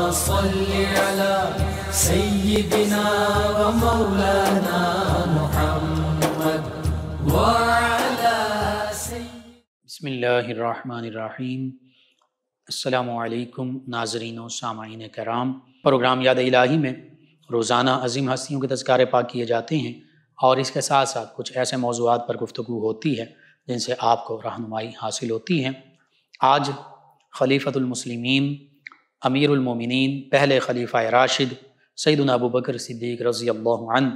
صل على سيدنا ومولانا محمد وعلى بسم اللہ الرحمن الرحیم۔ السلام علیکم ناظرین و سامعین کرام۔ پروگرام یاد الہی میں روزانہ عظیم ہستیوں کے تذکارے پاک کیے جاتے ہیں اور اس کے ساتھ ساتھ کچھ ایسے موضوعات پر گفتگو ہوتی ہے جن سے آپ کو رہنمائی حاصل ہوتی ہے۔ آج خلیفۃ المسلمین، امیر المومنین، پہلے خلیفہ راشد سیدنا ابوبکر صدیق رضی اللہ عنہ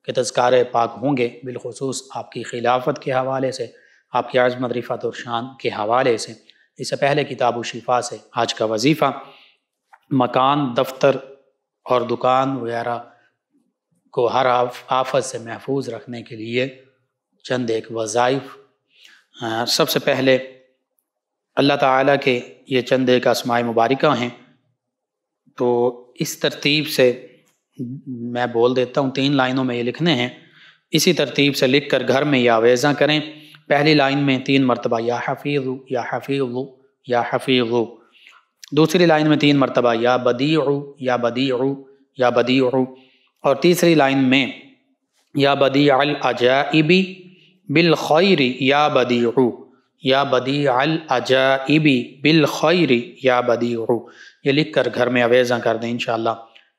کے تذکارے پاک ہوں گے، بالخصوص آپ کی خلافت کے حوالے سے، آپ کی عظمت، رفعت اور شان کے حوالے سے۔ اس سے پہلے کتاب الشفا سے آج کا وظیفہ مکان، دفتر اور دکان وغیرہ کو ہر آفت سے محفوظ رکھنے کے لیے چند ایک وظائف۔ سب سے پہلے اللہ تعالیٰ کے یہ چند ایک اسماء مبارکہ ہیں، تو اس ترتیب سے میں بول دیتا ہوں، 3 لائنوں میں یہ لکھنے ہیں، اسی ترتیب سے لکھ کر گھر میں یہ آویزاں کریں۔ پہلی لائن میں 3 مرتبہ یا حفیظ یا حفیظ یا حفیظ، دوسری لائن میں 3 مرتبہ یا بدیع یا بدیع یا بدیع، اور تیسری لائن میں یا بدیع العجائب بالخیر یا بدیع یا بدیع العجائب بالخیر یا بدیع۔ یہ لکھ کر گھر میں آویزاں کر دیں، انشاءاللہ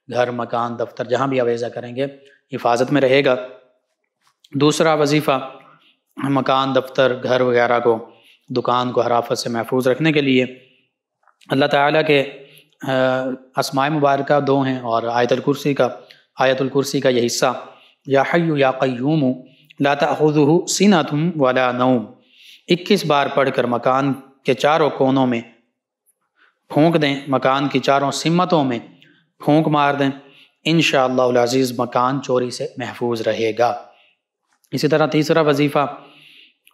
گھر، مکان، دفتر جہاں بھی آویزاں کریں گے حفاظت میں رہے گا۔ دوسرا وظیفہ مکان، دفتر، گھر وغیرہ کو، دکان کو ہر آفت سے محفوظ رکھنے کے لیے اللہ تعالیٰ کے اسماء مبارکہ 2 ہیں، اور آیت الکرسی کا یہ حصہ یا حی یا قیوم لا تأخذہ سنۃ ولا نوم 21 بار پڑھ کر مکان کے چاروں کونوں میں پھونک دیں، مکان کی چاروں سمتوں میں پھونک مار دیں، انشاءاللہ العزیز مکان چوری سے محفوظ رہے گا۔ اسی طرح تیسرا وظیفہ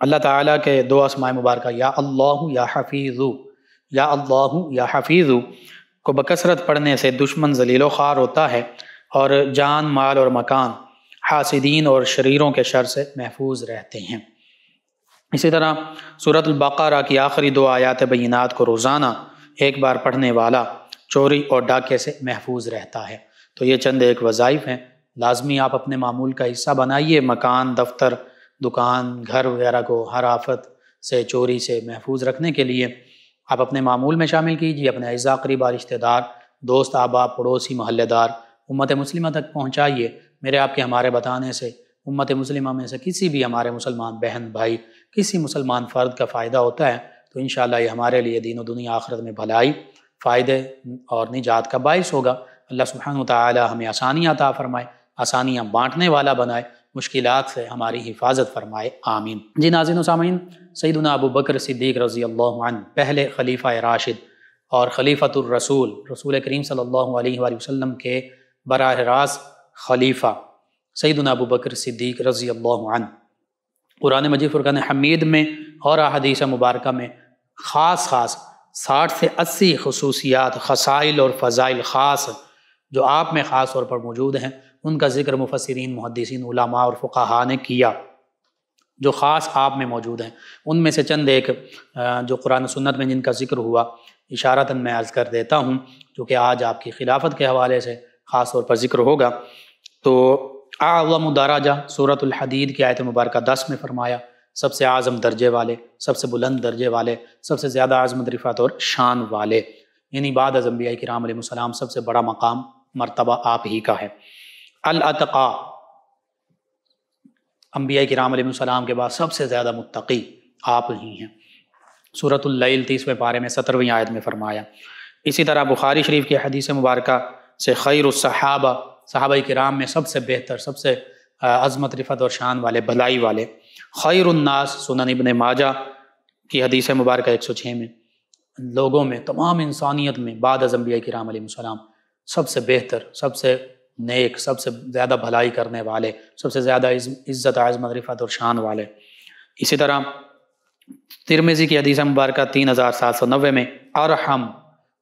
اللہ تعالیٰ کے 2 اسماء مبارکہ یا اللہ یا حفیظ، یا اللہ یا حفیظ کو بکثرت پڑھنے سے دشمن ذلیل و خوار ہوتا ہے اور جان، مال اور مکان حاسدین اور شریروں کے شر سے محفوظ رہتے ہیں۔ اسی طرح سورۃ البقرہ کی آخری 2 آیات بینات کو روزانہ 1 بار پڑھنے والا چوری اور ڈاکے سے محفوظ رہتا ہے۔ تو یہ چند ایک وظائف ہیں، لازمی آپ اپنے معمول کا حصہ بنائیے۔ مکان، دفتر، دکان، گھر وغیرہ کو ہر آفت سے، چوری سے محفوظ رکھنے کے لیے آپ اپنے معمول میں شامل کیجیے، اپنے اعزاء، قریبا، رشتہ دار، دوست، احباب، پڑوسی، محلے دار، امت مسلمہ تک پہنچائیے۔ میرے آپ کے ہمارے بتانے سے امت مسلمہ میں سے کسی بھی ہمارے مسلمان بہن بھائی، کسی مسلمان فرد کا فائدہ ہوتا ہے تو انشاءاللہ یہ ہمارے لیے دین و دنیا آخرت میں بھلائی، فائدے اور نجات کا باعث ہوگا۔ اللہ سبحانہ وتعالی ہمیں آسانیاں عطا فرمائے، آسانیاں بانٹنے والا بنائے، مشکلات سے ہماری حفاظت فرمائے، آمین۔ جی ناظرین و سامعین، سیدنا ابوبکر صدیق رضی اللہ عنہ پہلے خلیفہ راشد اور خلیفۃ الرسول، رسول کریم صلی اللہ علیہ وآلہ وسلم کے براہ راست خلیفہ سیدنا ابوبکر صدیق رضی اللہ عنہ، قرآن مجید فرقان حمید میں اور احادیث مبارکہ میں خاص 60 سے 80 خصوصیات، خصائل اور فضائل خاص جو آپ میں خاص طور پر موجود ہیں، ان کا ذکر مفسرین، محدثین، علماء اور فقہاء نے کیا، جو خاص آپ میں موجود ہیں۔ ان میں سے چند ایک جو قرآن و سنت میں جن کا ذکر ہوا اشارتاً میں عرض کر دیتا ہوں، کیونکہ آج آپ کی خلافت کے حوالے سے خاص طور پر ذکر ہوگا۔ تو اعظم درجہ سورۃ الحدید کی آیت مبارکہ 10 میں فرمایا، سب سے اعظم درجے والے، سب سے بلند درجے والے، سب سے زیادہ عظمت، رفعت اور شان والے، یعنی بعد از انبیاء کرام علیہ السلام سب سے بڑا مقام، مرتبہ آپ ہی کا ہے۔ الاتقا، انبیاء کرام علیہ السلام کے بعد سب سے زیادہ متقی آپ ہی ہیں، سورۃ اللیل 30ویں پارے میں 17ویں آیت میں فرمایا۔ اسی طرح بخاری شریف کی حدیث مبارکہ سے خیر الصحابہ، صحابہ کرام میں سب سے بہتر، سب سے عظمت، رفعت اور شان والے، بھلائی والے، خیر الناس، سنن ابن ماجہ کی حدیث مبارکہ 106 میں، لوگوں میں، تمام انسانیت میں بعد از انبیاء کرام علیہ السلام سب سے بہتر، سب سے نیک، سب سے زیادہ بھلائی کرنے والے، سب سے زیادہ عزت، عظمت، رفعت اور شان والے۔ اسی طرح ترمذی کی حدیث مبارکہ 3790 میں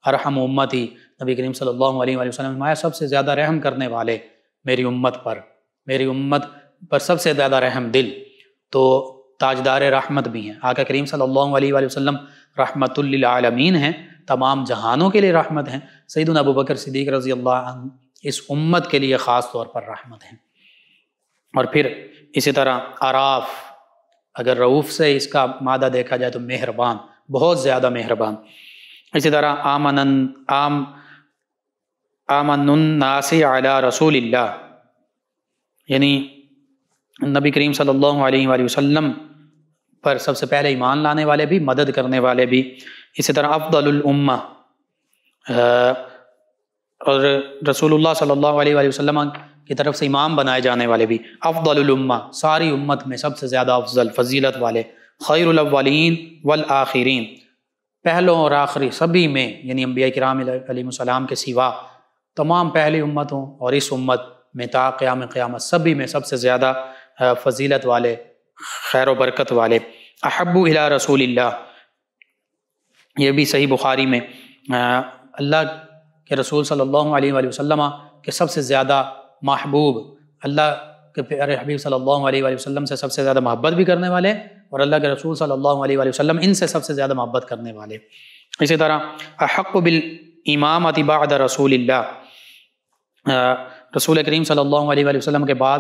ارحم امتی، نبی کریم صلی اللہ علیہ وآلہ وسلم نے فرمایا سب سے زیادہ رحم کرنے والے میری امت پر سب سے زیادہ رحم دل تو تاجدار رحمت بھی ہیں، آقا کریم صلی اللہ علیہ وآلہ وسلم رحمت للعالمین ہیں، تمام جہانوں کے لیے رحمت ہیں، سیدنا ابوبکر صدیق رضی اللہ عنہ اس امت کے لیے خاص طور پر رحمت ہیں۔ اور پھر اسی طرح عراف، اگر رعوف سے اس کا مادہ دیکھا جائے تو مہربان، بہت زیادہ مہربان۔ اسی طرح آمن الناس علی رسول اللہ، یعنی نبی کریم صلی اللہ علیہ وآلہ وسلم پر سب سے پہلے ایمان لانے والے بھی، مدد کرنے والے بھی۔ اسی طرح افضل الامہ، اور رسول اللہ صلی اللہ علیہ وآلہ وسلم کی طرف سے امام بنائے جانے والے بھی، افضل الامہ، ساری امت میں سب سے زیادہ افضل فضیلت والے، خیر الاولین والآخرین، پہلوں اور آخری سبھی میں، یعنی انبیاء کرام علیہ السلام کے سوا تمام پہلی امتوں اور اس امت میں تا قیام قیامت سبھی میں سب سے زیادہ فضیلت والے، خیر و برکت والے۔ احب الی رسول اللہ، یہ بھی صحیح بخاری میں، اللہ کے رسول صلی اللہ علیہ وآلہ وسلم کے سب سے زیادہ محبوب، اللہ کے پیارے حبیب صلی اللہ علیہ وآلہ وسلم سے سب سے زیادہ محبت بھی کرنے والے، اور اللہ کے رسول صلی اللہ علیہ وآلہ وسلم ان سے سب سے زیادہ محبت کرنے والے۔ اسی طرح احق بالامامۃ بعد رسول اللہ، رسول کریم صلی اللہ علیہ وآلہ وسلم کے بعد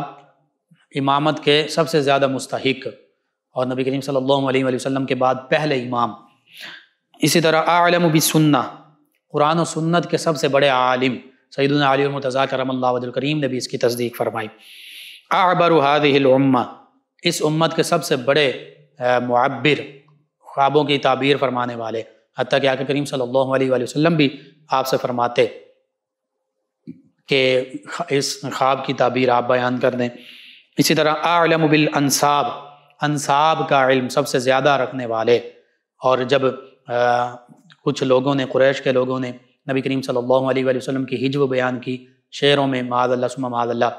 امامت کے سب سے زیادہ مستحق، اور نبی کریم صلی اللہ علیہ وآلہ وسلم کے بعد پہلے امام۔ اسی طرح اعلم بالسنہ، قرآن و سنت کے سب سے بڑے عالم سیدنا علی المرتضیٰ کرم اللہ وجہ الکریم نے بھی اس کی تصدیق فرمائی۔ اعبر هذه الامہ، اس امت کے سب سے بڑے معبر، خوابوں کی تعبیر فرمانے والے، حتیٰ کہ آقا کریم صلی اللہ علیہ وآلہ وسلم بھی آپ سے فرماتے کہ اس خواب کی تعبیر آپ بیان کر دیں۔ اسی طرح اعلم بالانساب، انساب کا علم سب سے زیادہ رکھنے والے، اور جب کچھ لوگوں نے، قریش کے لوگوں نے نبی کریم صلی اللہ علیہ وآلہ وسلم کی ہجو بیان کی، شعروں میں معاذ اللہ ثم معاذ اللہ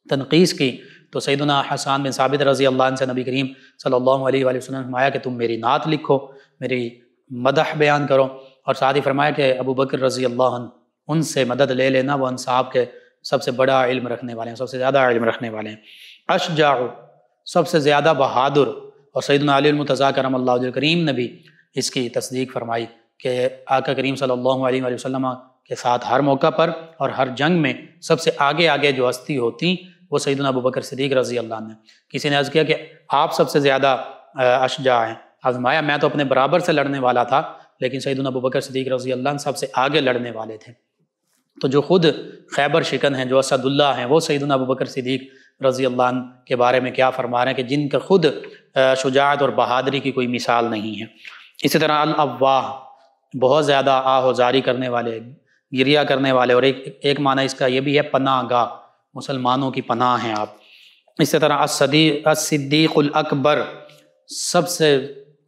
تنقیص کی، تو سیدنا حسان بن ثابت رضی اللہ عنہ سے نبی کریم صلی اللہ علیہ وآلہ وسلم نے فرمایا کہ تم میری نعت لکھو، میری مدح بیان کرو، اور ساتھ ہی فرمایا کہ ابو بکر رضی اللہ عنہ ان سے مدد لے لینا، وہ انصاب کے سب سے بڑا علم رکھنے والے ہیں، سب سے زیادہ علم رکھنے والے ہیں۔ اشجاع، سب سے زیادہ بہادر، اور سیدنا علی المرتضیٰ کرم اللہ وجہ الکریم نے بھی اس کی تصدیق فرمائی کہ آقا کریم صلی اللہ علیہ وآلہ وسلم کے ساتھ ہر موقع پر اور ہر جنگ میں سب سے آگے جو ہستی ہوتی وہ سیدنا ابوبکر صدیق رضی اللہ عنہ۔ کسی نے عرض کیا کہ آپ سب سے زیادہ اشجاع ہیں، فرمایا میں تو اپنے برابر سے لڑنے والا تھا، لیکن سیدنا ابوبکر صدیق رضی اللہ عنہ سب سے آگے لڑنے والے تھے۔ تو جو خود خیبر شکن ہیں، جو اسد اللہ ہیں، وہ سیدنا ابوبکر صدیق رضی اللہ عنہ کے بارے میں کیا فرما رہے ہیں کہ جن کا خود شجاعت اور بہادری کی کوئی مثال نہیں ہے۔ اسی طرح الاواہ، بہت زیادہ آہ و زاری کرنے والے، گریہ کرنے والے، اور ایک معنی اس کا یہ بھی ہے پناہ گاہ، مسلمانوں کی پناہ ہیں آپ۔ اسی طرح الصدیق الاکبر، سب سے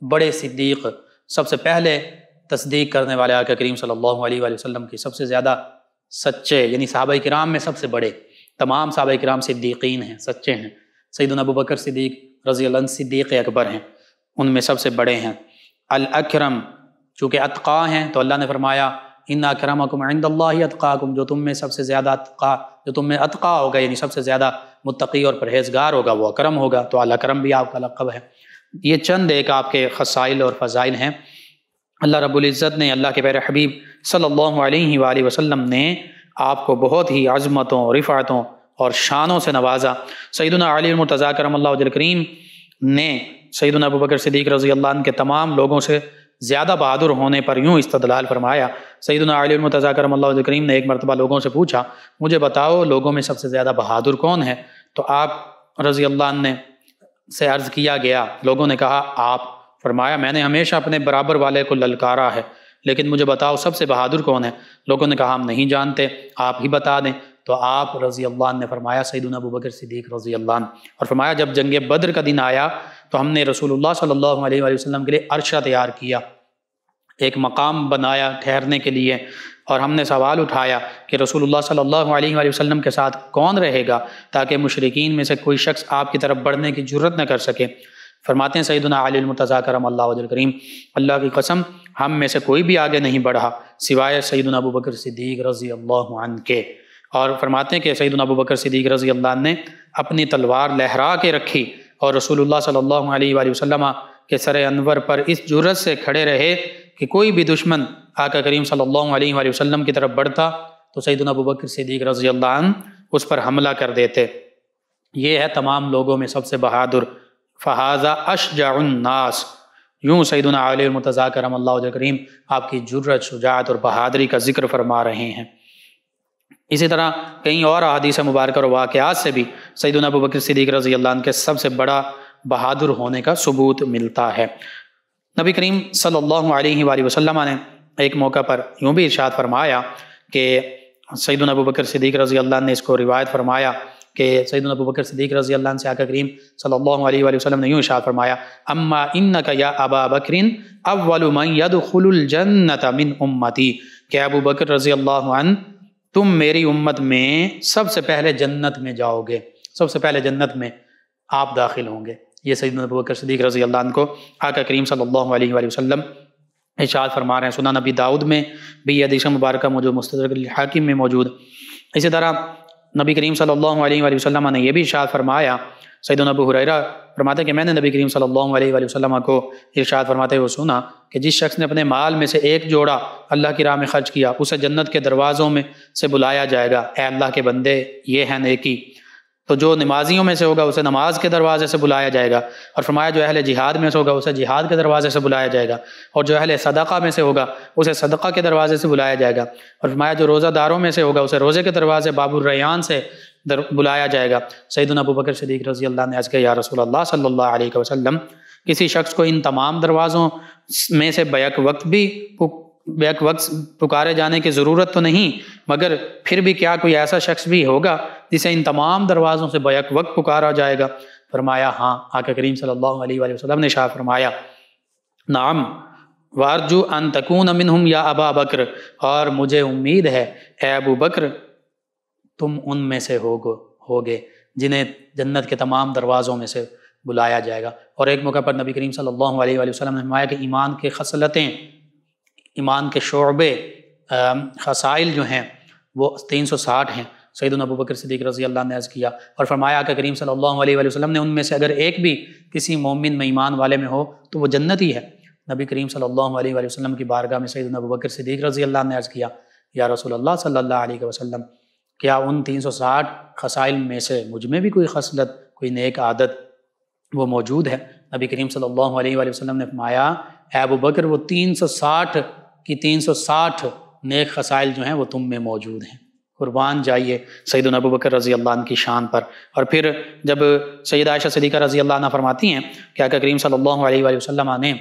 بڑے صدیق، سب سے پہلے تصدیق کرنے والے آقا کریم صلی اللہ علیہ وآلہ وسلم کی سب سے زیادہ سچے، یعنی صحابہ کرام میں سب سے بڑے، تمام صحابہ کرام صدیقین ہیں، سچے ہیں، سیدنا ابوبکر صدیق رضی اللہ عنہ صدیق اکبر ہیں، ان میں سب سے بڑے ہیں۔ الاکرم، چونکہ اتقا ہیں تو اللہ نے فرمایا ان اکرمکم عند اللہ اتقاکم، جو تم میں سب سے زیادہ اتقا، جو تم میں اتقا ہوگا یعنی سب سے زیادہ متقی اور پرہیزگار ہوگا وہ اکرم ہوگا، تو الاکرم بھی آپ کا لقب ہے۔ یہ چند ایک آپ کے خصائل اور فضائل ہیں۔ اللہ رب العزت نے، اللہ کے پیارے حبیب صلی اللہ علیہ وآلہ وسلم نے آپ کو بہت ہی عظمتوں، رفعتوں اور شانوں سے نوازا۔ سیدنا علی المرتضیٰ کرم اللہ وجہ الکریم نے سیدنا ابوبکر صدیق رضی اللہ عنہ کے تمام لوگوں سے زیادہ بہادر ہونے پر یوں استدلال فرمایا۔ سیدنا علی المرتضیٰ کرم اللہ وجہ الکریم نے ایک مرتبہ لوگوں سے پوچھا مجھے بتاؤ لوگوں میں سب سے زیادہ بہادر کون ہے؟ تو آپ رضی اللہ عنہ نے سے عرض کیا گیا، لوگوں نے کہا آپ۔ فرمایا میں نے ہمیشہ اپنے برابر والے کو للکارا ہے، لیکن مجھے بتاؤ سب سے بہادر کون ہے؟ لوگوں نے کہا ہم نہیں جانتے، آپ ہی بتا دیں۔ تو آپ رضی اللہ عنہ نے فرمایا سیدنا ابوبکر صدیق رضی اللہ عنہ، اور فرمایا جب جنگ بدر کا دن آیا تو ہم نے رسول اللہ صلی اللہ علیہ وآلہ وسلم کے لیے عرشہ تیار کیا، ایک مقام بنایا ٹھہرنے کے لیے، اور ہم نے سوال اٹھایا کہ رسول اللہ صلی اللہ علیہ وآلہ وسلم کے ساتھ کون رہے گا تاکہ مشرکین میں سے کوئی شخص آپ کی طرف بڑھنے کی جرت نہ کر سکے۔ فرماتے ہیں سیدنا علی المرتضیٰ کرم اللہ وجہ الکریم اللہ کی قسم ہم میں سے کوئی بھی آگے نہیں بڑھا سوائے سیدنا ابوبکر صدیق رضی اللہ عنہ کے۔ اور فرماتے ہیں کہ سیدنا ابوبکر صدیق رضی اللہ عنہ نے اپنی تلوار لہرا کے رکھی اور رسول اللہ صلی اللہ علیہ وآلہ وسلم کے سر انور پر اس جرت سے کھڑے رہے کہ کوئی بھی دشمن آقا کریم صلی اللہ علیہ وآلہ وسلم کی طرف بڑھتا تو سیدنا ابوبکر صدیق رضی اللہ عنہ اس پر حملہ کر دیتے۔ یہ ہے تمام لوگوں میں سب سے بہادر، فہذا اشجع الناس، یوں سیدنا علی المرتضیٰ کرم اللہ وجہ کریم آپ کی جرأت، شجاعت اور بہادری کا ذکر فرما رہے ہیں۔ اسی طرح کئی اور احادیث مبارکہ اور واقعات سے بھی سیدنا ابوبکر صدیق رضی اللہ عنہ کے سب سے بڑا بہادر ہونے کا ثبوت ملتا ہے۔ نبی کریم صلی اللہ علیہ وآلہ وسلم نے ایک موقع پر یوں بھی ارشاد فرمایا کہ سیدنا ابوبکر صدیق رضی اللہ عنہ نے اس کو روایت فرمایا کہ سیدنا ابوبکر صدیق رضی اللہ عنہ سے آقا کریم صلی اللہ علیہ وآلہ وسلم نے یوں ارشاد فرمایا، اما انک یا ابا بکر اول من يدخل الجنۃ من امتی، کہ ابو بکر رضی اللہ عنہ تم میری امت میں سب سے پہلے جنت میں جاؤ گے، سب سے پہلے جنت میں آپ داخل ہوں گے۔ یہ سیدنا ابوبکر صدیق رضی اللہ عنہ کو آقا کریم صلی اللہ علیہ وآلہ وسلم ارشاد فرما رہے ہیں۔ سنن نبی داؤد میں بھی یہ حدیث مبارکہ موجود، مستدرک الحاکم میں موجود۔ اسی طرح نبی کریم صلی اللہ علیہ وآلہ وسلم نے یہ بھی ارشاد فرمایا، سیدنا ابو ہریرہ فرماتے ہیں کہ میں نے نبی کریم صلی اللہ علیہ وآلہ وسلم کو ارشاد فرماتے ہوئے سنا کہ جس شخص نے اپنے مال میں سے ایک جوڑا اللہ کی راہ میں خرچ کیا، اسے جنت کے دروازوں میں سے بلایا جائے گا، اے اللہ کے بندے یہ ہے نیکی۔ تو جو نمازیوں میں سے ہوگا اسے نماز کے دروازے سے بلایا جائے گا، اور فرمایا جو اہل جہاد میں سے ہوگا اسے جہاد کے دروازے سے بلایا جائے گا، اور جو اہل صدقہ میں سے ہوگا اسے صدقہ کے دروازے سے بلایا جائے گا، اور فرمایا جو روزہ داروں میں سے ہوگا اسے روزے کے دروازے باب الریان سے بلایا جائے گا۔ سیدنا ابوبکر صدیق رضی اللہ عنہ عرض کیا، یا رسول اللہ صلی اللہ علیہ وسلم، کسی شخص کو ان تمام دروازوں میں سے بیک وقت پکارے جانے کی ضرورت تو نہیں، مگر پھر بھی کیا کوئی ایسا شخص بھی ہوگا جسے ان تمام دروازوں سے بیک وقت پکارا جائے گا؟ فرمایا ہاں۔ آقا کریم صلی اللہ علیہ وآلہ وسلم نے ارشاد فرمایا، نعم وارجو ان تکون منہم یا ابا بکر، اور مجھے امید ہے اے ابو بکر تم ان میں سے ہوگے جنہیں جنت کے تمام دروازوں میں سے بلایا جائے گا۔ اور ایک موقع پر نبی کریم صلی اللہ علیہ وآلہ وسلم نے فرمایا کہ ایمان کے خصلتیں، ایمان کے شعبے، خصائل جو ہیں وہ 360 ہیں۔ سیدنا ابوبکر صدیق رضی اللہ عنہ نے عرض کیا اور فرمایا کہ کریم صلی اللہ علیہ وآلہ وسلم نے ان میں سے اگر ایک بھی کسی مومن میں ایمان والے میں ہو تو وہ جنتی ہے۔ نبی کریم صلی اللہ علیہ وآلہ وسلم کی بارگاہ میں سیدنا ابوبکر صدیق رضی اللہ عنہ نے عرض کیا، یا رسول اللہ صلی اللہ علیہ وسلم، کیا ان 360 خصائل میں سے مجھ میں بھی کوئی خصلت، کوئی نیک عادت وہ موجود ہے؟ نبی کریم صلی اللہ علیہ وآلہ وسلم نے فرمایا، اے ابو بکر وہ 360 کی 360 نیک خصائل جو ہیں وہ تم میں موجود ہیں۔ قربان جائیے سیدنا ابوبکر رضی اللہ عنہ کی شان پر۔ اور پھر جب سیدہ عائشہ صدیقہ رضی اللہ عنہ فرماتی ہیں کہ آقا کریم صلی اللہ علیہ وآلہ وسلم نے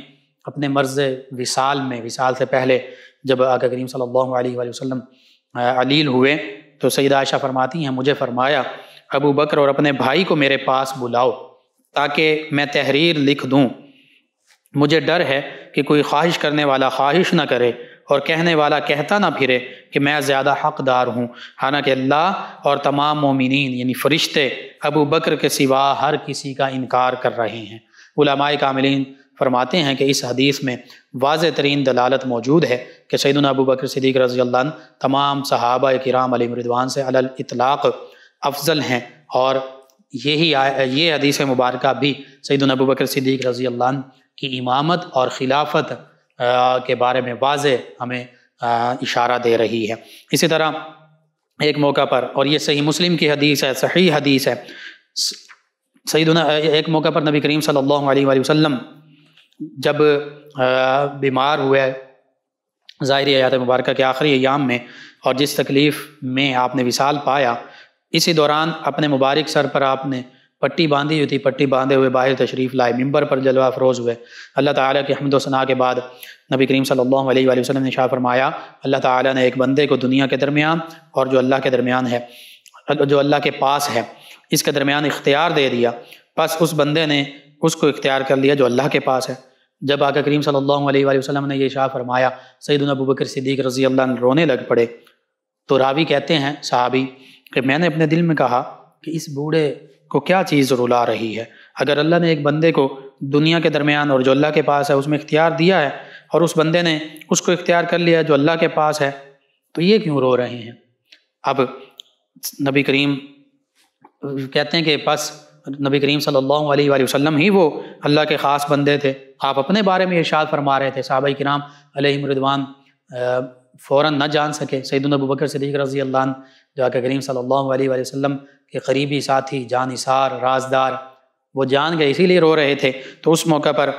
اپنے مرض وصال میں، وصال سے پہلے جب آقا کریم صلی اللہ علیہ وآلہ وسلم علیل ہوئے تو سیدہ عائشہ فرماتی ہیں، مجھے فرمایا ابو بکر اور اپنے بھائی کو میرے پاس بلاؤ تاکہ میں تحریر لکھ دوں، مجھے ڈر ہے کہ کوئی خواہش کرنے والا خواہش نہ کرے اور کہنے والا کہتا نہ پھرے کہ میں زیادہ حقدار ہوں، حالانکہ اللہ اور تمام مومنین یعنی فرشتے ابو بکر کے سوا ہر کسی کا انکار کر رہے ہیں۔ علماء کاملین فرماتے ہیں کہ اس حدیث میں واضح ترین دلالت موجود ہے کہ سیدنا ابو بکر صدیق رضی اللہ عنہ تمام صحابہ کرام علیہم رضوان سے علی الاطلاق افضل ہیں، اور یہ حدیث مبارکہ بھی سیدنا ابو بکر صدیق رضی اللہ عنہ کی امامت اور خلافت کے بارے میں واضح ہمیں اشارہ دے رہی ہے۔ اسی طرح ایک موقع پر، اور یہ صحیح مسلم کی حدیث ہے، صحیح حدیث ہے، سیدنا ایک موقع پر نبی کریم صلی اللہ علیہ وآلہ وسلم جب بیمار ہوئے ظاہری حیات مبارکہ کے آخری ایام میں، اور جس تکلیف میں آپ نے وصال پایا، اسی دوران اپنے مبارک سر پر آپ نے پٹی باندھی ہوئی تھی، پٹی باندھے ہوئے باہر تشریف لائے، ممبر پر جلوہ افروز ہوئے۔ اللہ تعالیٰ کی حمد و ثنا کے بعد نبی کریم صلی اللہ علیہ وآلہ وسلم نے ارشاد فرمایا، اللہ تعالیٰ نے ایک بندے کو دنیا کے درمیان اور جو اللہ کے درمیان ہے، جو اللہ کے پاس ہے، اس کے درمیان اختیار دے دیا، بس اس بندے نے اس کو اختیار کر لیا جو اللہ کے پاس ہے۔ جب آقا کریم صلی اللہ علیہ وآلہ وسلم نے یہ ارشاد فرمایا، سیدنا ابوبکر صدیق رضی اللہ عنہ رونے لگ پڑے۔ تو راوی کہتے ہیں صحابی کہ میں نے اپنے دل میں کہا کہ اس بوڑھے کو کیا چیز رلا رہی ہے؟ اگر اللہ نے ایک بندے کو دنیا کے درمیان اور جو اللہ کے پاس ہے اس میں اختیار دیا ہے، اور اس بندے نے اس کو اختیار کر لیا جو اللہ کے پاس ہے، تو یہ کیوں رو رہے ہیں؟ اب نبی کریم کہتے ہیں کہ بس نبی کریم صلی اللہ علیہ وآلہ وسلم ہی وہ اللہ کے خاص بندے تھے۔ آپ اپنے بارے میں ارشاد فرما رہے تھے، صحابہ کرام علیہم رضوان فوراً نہ جان سکے۔ سیدنا ابوبکر صدیق رضی اللہ عنہ جو آقا کریم صلی اللہ علیہ وآلہ وسلم کے قریبی ساتھی، جانثار، رازدار، وہ جان گئے، اسی لیے رو رہے تھے۔ تو اس موقع پر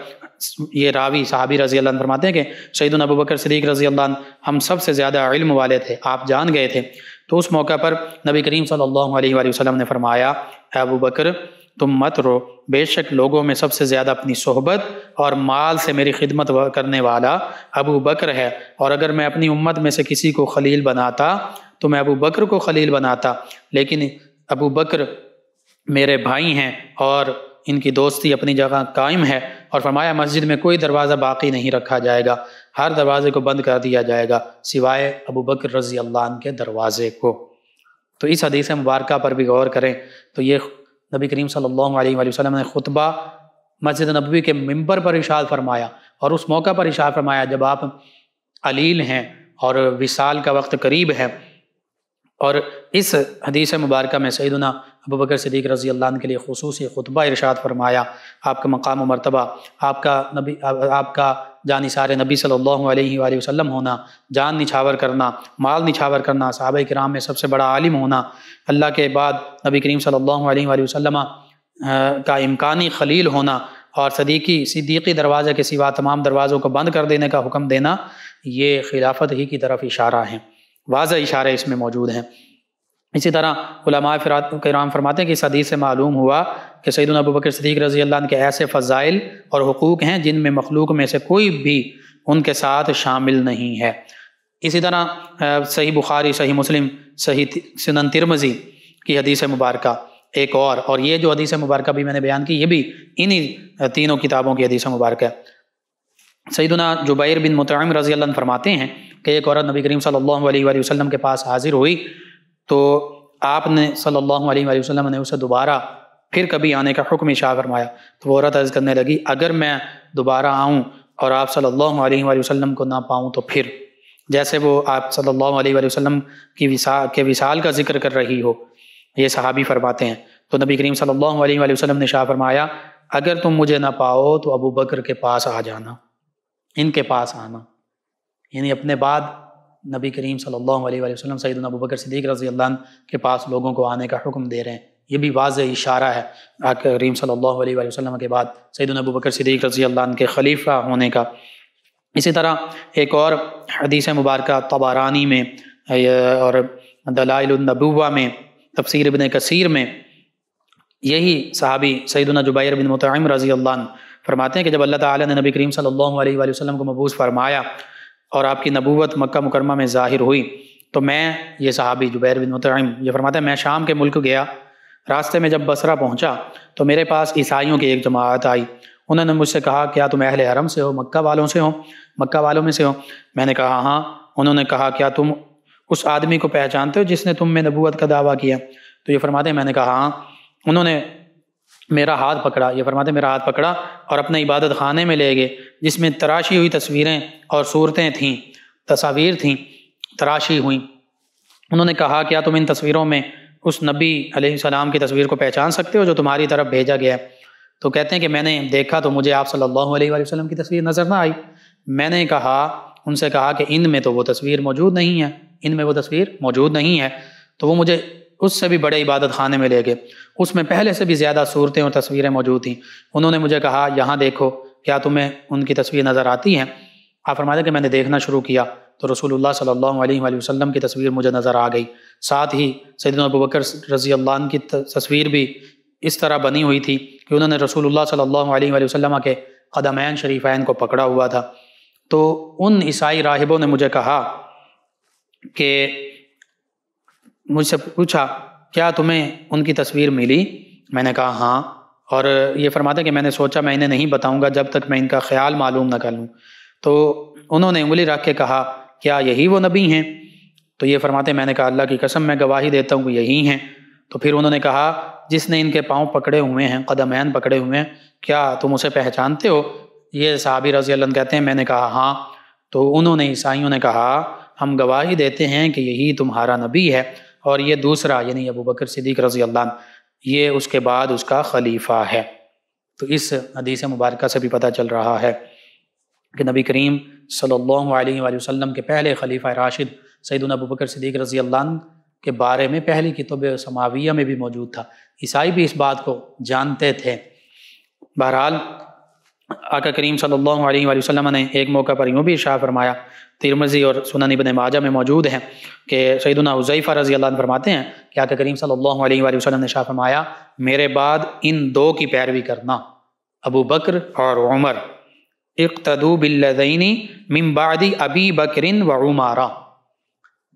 یہ راوی صحابی رضی اللہ عنہ فرماتے ہیں کہ سیدنا ابوبکر صدیق رضی اللہ عنہ ہم سب سے زیادہ علم والے تھے، آپ جان گئے تھے۔ تو اس موقع پر نبی کریم صلی اللہ علیہ وآلہ وسلم نے فرمایا، اے ابوبکر تم مت رو، بے شک لوگوں میں سب سے زیادہ اپنی صحبت اور مال سے میری خدمت کرنے والا ابو بکر ہے، اور اگر میں اپنی امت میں سے کسی کو خلیل بناتا تو میں ابو بکر کو خلیل بناتا، لیکن ابو بکر میرے بھائی ہیں اور ان کی دوستی اپنی جگہ قائم ہے۔ اور فرمایا مسجد میں کوئی دروازہ باقی نہیں رکھا جائے گا، ہر دروازے کو بند کر دیا جائے گا سوائے ابو بکر رضی اللہ عنہ کے دروازے کو۔ تو اس حدیث مبارکہ پر بھی غور کریں تو یہ نبی کریم صلی اللہ علیہ وآلہ وسلم نے خطبہ مسجد نبوی کے ممبر پر ارشاد فرمایا، اور اس موقع پر ارشاد فرمایا جب آپ علیل ہیں اور وصال کا وقت قریب ہے۔ اور اس حدیث مبارکہ میں سیدنا ابوبکر صدیق رضی اللہ عنہ کے لیے خصوصی خطبہ ارشاد فرمایا۔ آپ کا مقام و مرتبہ، آپ کا جانثار نبی صلی اللہ علیہ وآلہ وسلم ہونا، جان نچھاور کرنا، مال نچھاور کرنا، صحابہ کرام میں سب سے بڑا عالم ہونا، اللہ کے بعد نبی کریم صلی اللہ علیہ وآلہ وسلم کا امکانی خلیل ہونا، اور صدیقی دروازے کے سوا تمام دروازوں کو بند کر دینے کا حکم دینا، یہ خلافت ہی کی طرف اشارہ ہیں، واضح اشارے اس میں موجود ہیں۔ اسی طرح علماء کرام فرماتے ہیں کہ اس حدیث سے معلوم ہوا کہ سیدنا ابوبکر صدیق رضی اللہ عنہ کے ایسے فضائل اور حقوق ہیں جن میں مخلوق میں سے کوئی بھی ان کے ساتھ شامل نہیں ہے۔ اسی طرح صحیح بخاری، صحیح مسلم، صحیح سنن ترمذی کی حدیث مبارکہ ایک اور یہ جو حدیث مبارکہ بھی میں نے بیان کی، یہ بھی انہی تینوں کتابوں کی حدیث مبارکہ ہے۔ سیدنا جبیر بن مطعم رضی اللہ عنہ فرماتے ہیں کہ ایک عورت نبی کریم صلی اللہ علیہ وآلہ وسلم کے پاس حاضر ہوئی تو آپ نے صلی اللہ علیہ وآلہ وسلم نے اسے دوبارہ پھر کبھی آنے کا حکم ارشاد فرمایا۔ تو وہ عورت عرض کرنے لگی، اگر میں دوبارہ آؤں اور آپ صلی اللہ علیہ وآلہ وسلم کو نہ پاؤں تو پھر، جیسے وہ آپ صلی اللہ علیہ وآلہ وسلم کے وصال کا ذکر کر رہی ہو، یہ صحابی فرماتے ہیں۔ تو نبی کریم صلی اللہ علیہ وآلہ وسلم نے ارشاد فرمایا، اگر تم مجھے نہ پاؤ تو ابو بکر کے پاس آ جانا، ان کے پاس آنا، یعنی اپنے بعد نبی کریم صلی اللہ علیہ وآلہ وسلم سیدنا ابوبکر صدیق رضی اللہ عنہ کے پاس لوگوں کو آنے کا حکم دے رہے ہیں۔ یہ بھی واضح اشارہ ہے آقا کریم صلی اللہ علیہ وآلہ وسلم کے بعد سیدنا ابوبکر صدیق رضی اللہ عنہ کے خلیفہ ہونے کا۔ اسی طرح ایک اور حدیث مبارکہ طبرانی میں اور دلائل النبوہ میں، تفسیر ابن کثیر میں، یہی صحابی سیدنا جبیر بن مطعم رضی اللہ عنہ فرماتے ہیں کہ جب اللہ تعالیٰ نے نبی کریم صلی اللہ علیہ وآلہ وسلم کو مبعوث فرمایا اور آپ کی نبوت مکہ مکرمہ میں ظاہر ہوئی تو میں، یہ صحابی جبیر بن مطعم یہ فرماتا ہے، میں شام کے ملک گیا، راستے میں جب بصرہ پہنچا تو میرے پاس عیسائیوں کی ایک جماعت آئی، انہوں نے مجھ سے کہا کیا تم اہل حرم سے ہو، مکہ والوں میں سے ہو؟ میں نے کہا ہاں۔ انہوں نے کہا کیا تم اس آدمی کو پہچانتے ہو جس نے تم میں نبوت کا دعویٰ کیا؟ تو یہ فرماتے ہیں میں نے کہا ہاں۔ انہوں نے میرا ہاتھ پکڑا، یہ فرماتے میرا ہاتھ پکڑا اور اپنے عبادت خانے میں لے گئے جس میں تراشی ہوئی تصویریں اور صورتیں تھیں، تصاویر تھیں تراشی ہوئیں۔ انہوں نے کہا کیا تم ان تصویروں میں اس نبی علیہ السلام کی تصویر کو پہچان سکتے ہو جو تمہاری طرف بھیجا گیا ہے؟ تو کہتے ہیں کہ میں نے دیکھا تو مجھے آپ صلی اللہ علیہ وآلہ وسلم کی تصویر نظر نہ آئی۔ میں نے ان سے کہا کہ ان میں تو وہ تصویر موجود نہیں ہے، تو وہ مجھے اس سے بھی بڑے عبادت خانے میں لے گئے، اس میں پہلے سے بھی زیادہ صورتیں اور تصویریں موجود تھیں۔ انہوں نے مجھے کہا یہاں دیکھو، کیا تمہیں ان کی تصویر نظر آتی ہیں؟ آپ فرماتے ہیں کہ میں نے دیکھنا شروع کیا تو رسول اللہ صلی اللہ علیہ وآلہ وسلم کی تصویر مجھے نظر آ گئی، ساتھ ہی سیدنا ابوبکر رضی اللہ عنہ کی تصویر بھی اس طرح بنی ہوئی تھی کہ انہوں نے رسول اللہ صلی اللہ علیہ وآلہ وسلم کے قدمین شریفین کو پکڑا ہوا تھا۔ تو ان عیسائی راہبوں نے مجھے کہا کہ مجھ سے پوچھا کیا تمہیں ان کی تصویر ملی؟ میں نے کہا ہاں، اور یہ فرماتے ہیں کہ میں نے سوچا میں انہیں نہیں بتاؤں گا جب تک میں ان کا خیال معلوم نہ کر لوں۔ تو انہوں نے انگلی رکھ کے کہا کیا یہی وہ نبی ہیں؟ تو یہ فرماتے ہیں میں نے کہا اللہ کی قسم میں گواہی دیتا ہوں کہ یہی ہیں۔ تو پھر انہوں نے کہا جس نے ان کے پاؤں پکڑے ہوئے ہیں، قدمین پکڑے ہوئے ہیں، کیا تم اسے پہچانتے ہو؟ یہ صحابی رضی اللہ عنہ کہتے ہیں میں نے کہا ہاں۔ تو انہوں نے، عیسائیوں نے کہا ہم گواہی دیتے ہیں کہ یہی تمہارا نبی ہے، اور یہ دوسرا یعنی ابوبکر صدیق رضی اللہ عنہ یہ اس کے بعد اس کا خلیفہ ہے۔ تو اس حدیث مبارکہ سے بھی پتہ چل رہا ہے کہ نبی کریم صلی اللہ علیہ وآلہ وسلم کے پہلے خلیفہ راشد سیدنا ابوبکر صدیق رضی اللہ عنہ کے بارے میں پہلی کتب سماویہ میں بھی موجود تھا، عیسائی بھی اس بات کو جانتے تھے۔ بہرحال آقا کریم صلی اللہ علیہ وآلہ وسلم نے ایک موقع پر یوں بھی ارشاد فرمایا، ترمذی اور سنن ابن ماجہ میں موجود ہے کہ سیدنا حذیفہ رضی اللہ عنہ فرماتے ہیں کہ آقا کریم صلی اللہ علیہ وآلہ وسلم نے ارشاد فرمایا، میرے بعد ان دو کی پیروی کرنا، ابو بکر اور عمر، اقتدوا بالذین من بعد ابی بکر و عمر،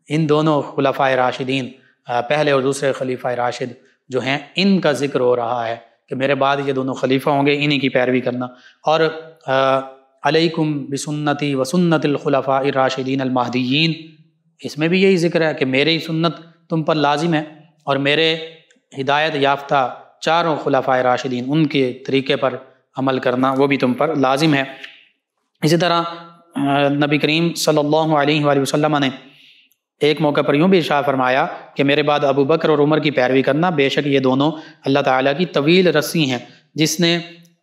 ان دونوں خلفائے راشدین پہلے اور دوسرے خلیفہ راشد جو ہیں ان کا ذکر ہو رہا ہے کہ میرے بعد یہ دونوں خلیفہ ہوں گے، انہی کی پیروی کرنا۔ اور علیکم بسنتی و سنت الخلفاء الراشدین المہدیین، اس میں بھی یہی ذکر ہے کہ میری سنت تم پر لازم ہے اور میرے ہدایت یافتہ چاروں خلفاء راشدین ان کے طریقے پر عمل کرنا وہ بھی تم پر لازم ہے۔ اسی طرح نبی کریم صلی اللہ علیہ وآلہ وسلم نے ایک موقع پر یوں بھی ارشاد فرمایا کہ میرے بعد ابو بکر اور عمر کی پیروی کرنا، بے شک یہ دونوں اللہ تعالیٰ کی طویل رسی ہیں، جس نے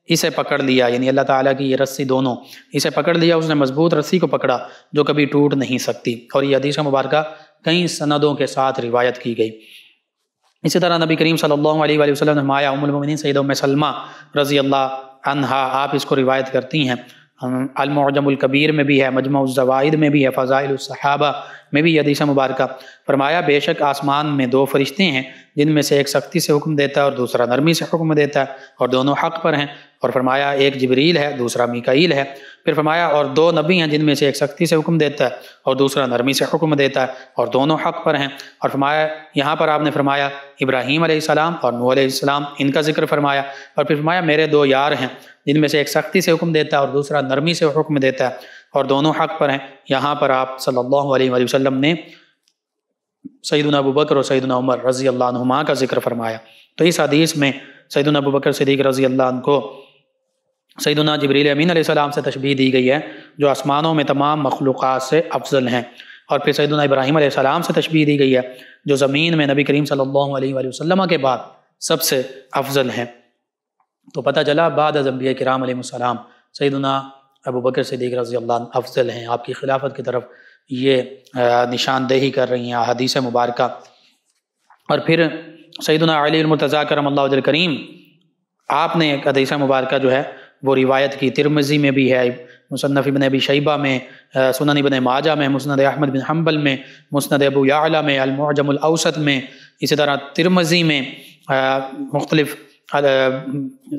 اسے پکڑ لیا، یعنی اللہ تعالیٰ کی یہ رسی دونوں اسے پکڑ لیا، اس نے مضبوط رسی کو پکڑا جو کبھی ٹوٹ نہیں سکتی۔ اور یہ حدیث مبارکہ کئی سندوں کے ساتھ روایت کی گئی۔ اسی طرح نبی کریم صلی اللہ علیہ وآلہ وسلم نے فرمایا، ام المؤمنین سیدہ ام سلمہ رضی اللہ عنہا آپ اس کو روایت کرتی ہیں، المعجم الکبیر میں بھی ہے، مجمع الزوائد میں بھی ہے، فضائل الصحابہ میں بھی یہ حدیث مبارکہ، فرمایا بے شک آسمان میں دو فرشتے ہیں جن میں سے ایک سختی سے حکم دیتا ہے اور دوسرا نرمی سے حکم دیتا ہے، اور دونوں حق پر ہیں۔ اور فرمایا ایک جبریل ہے دوسرا میکائیل ہے۔ پھر فرمایا اور دو نبی ہیں جن میں سے ایک سختی سے حکم دیتا ہے اور دوسرا نرمی سے حکم دیتا ہے، اور دونوں حق پر ہیں۔ اور فرمایا یہاں پر آپ نے فرمایا ابراہیم علیہ السلام اور نوح علیہ السلام، ان کا ذکر فرمایا، اور پھر فرمایا میرے دو یار ہیں جن میں سے ایک سختی سے حکم دیتا ہے اور دوسرا نرمی سے حکم دیتا ہے، اور دونوں حق پر ہیں۔ یہاں پر آپ صلی اللہ علیہ وآلہ وسلم نے سیدنا ابو بکر اور سیدنا عمر رضی اللہ عنہما کا ذکر فرمایا۔ تو اس حدیث میں سیدنا ابو بکر صدیق رضی اللہ عنہ کو سیدنا جبریل امین علیہ السلام سے تشبیہ دی گئی ہے جو آسمانوں میں تمام مخلوقات سے افضل ہیں، اور پھر سیدنا ابراہیم علیہ السلام سے تشبیہ دی گئی ہے جو زمین میں نبی کریم صلی اللہ علیہ وآلہ وسلم کے بعد سب سے افضل ہیں۔ تو پتہ چلا بعد از انبیاء کرام علیہ السلام سیدنا ابو بکر صدیق رضی اللہ عنہ افضل ہیں، آپ کی خلافت کی طرف یہ نشاندہی کر رہی ہیں حدیث مبارکہ۔ اور پھر سیدنا علی المرتضیٰ کرم اللہ وجہ کریم، آپ نے ایک حدیث مبارکہ جو ہے وہ روایت کی، ترمذی میں بھی ہے، مصنف ابن ابی شیبہ میں، سنن ابن ماجہ میں، مسند احمد بن حنبل میں، مسند ابو یعلا میں، المعجم الاوسط میں، اسی طرح ترمذی میں مختلف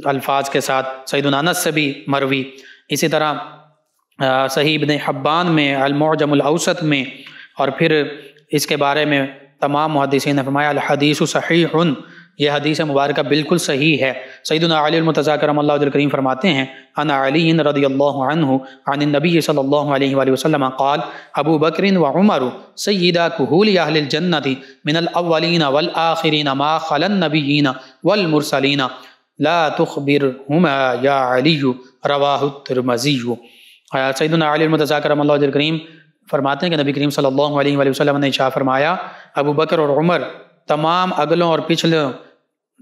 الفاظ کے ساتھ سیدنا انس سے بھی مروی، اسی طرح صحیح ابن حبان میں، المعجم الاوسط میں، اور پھر اس کے بارے میں تمام محدثین نے فرمایا الحدیث صحیح، یہ حدیث مبارکہ بالکل صحیح ہے۔ سیدنا علی المرتضیٰ کرم اللہ وجہ کریم فرماتے ہیں ان علی رضی اللہ عنہ عن النبی صلی اللہ علیہ وآلہ وسلم قال ابو بکر و عمر سیدا کہول اہل الجنۃ من الاولین والآخرین ما خلا النبیین والمرسلین لا تخبرہما یا علی، رواہ الترمذی۔ سیدنا علی المرتضیٰ کرم اللہ وجہ کریم فرماتے ہیں کہ نبی کریم صلی اللہ علیہ وآلہ وسلم نے ارشاد فرمایا ابو بکر اور عمر تمام اگلوں اور پچھلوں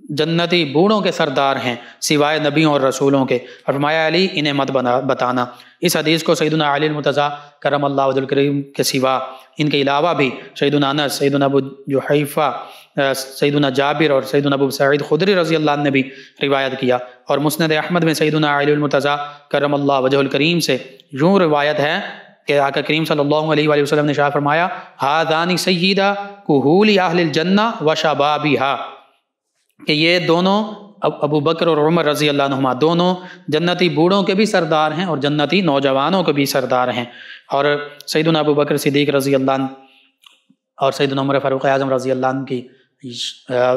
جنتی بوڑھوں کے سردار ہیں سوائے نبیوں اور رسولوں کے، اور فرمایا علی انہیں مت بتانا۔ اس حدیث کو سیدنا علی المرتضیٰ کرم اللہ وجہ کریم کے سوا ان کے علاوہ بھی سیدنا انس، سیدنا ابو جحیفہ، سیدنا جابر اور سیدنا ابو سعید خدری رضی اللہ عنہ نے بھی روایت کیا، اور مسند احمد میں سیدنا علی المرتضیٰ کرم اللہ وجہ الکریم سے یوں روایت ہے کہ آقا کریم صلی اللہ علیہ وآلہ وسلم نے ارشاد فرمایا ہذان سیدا کہول اہل الجنہ و شبابہا، کہ یہ دونوں ابو بکر اور عمر رضی اللہ عنہما دونوں جنتی بوڑھوں کے بھی سردار ہیں اور جنتی نوجوانوں کے بھی سردار ہیں۔ اور سیدنا ابو بکر صدیق رضی اللہ عنہ اور سیدنا عمر فاروق اعظم رضی اللہ عنہ کی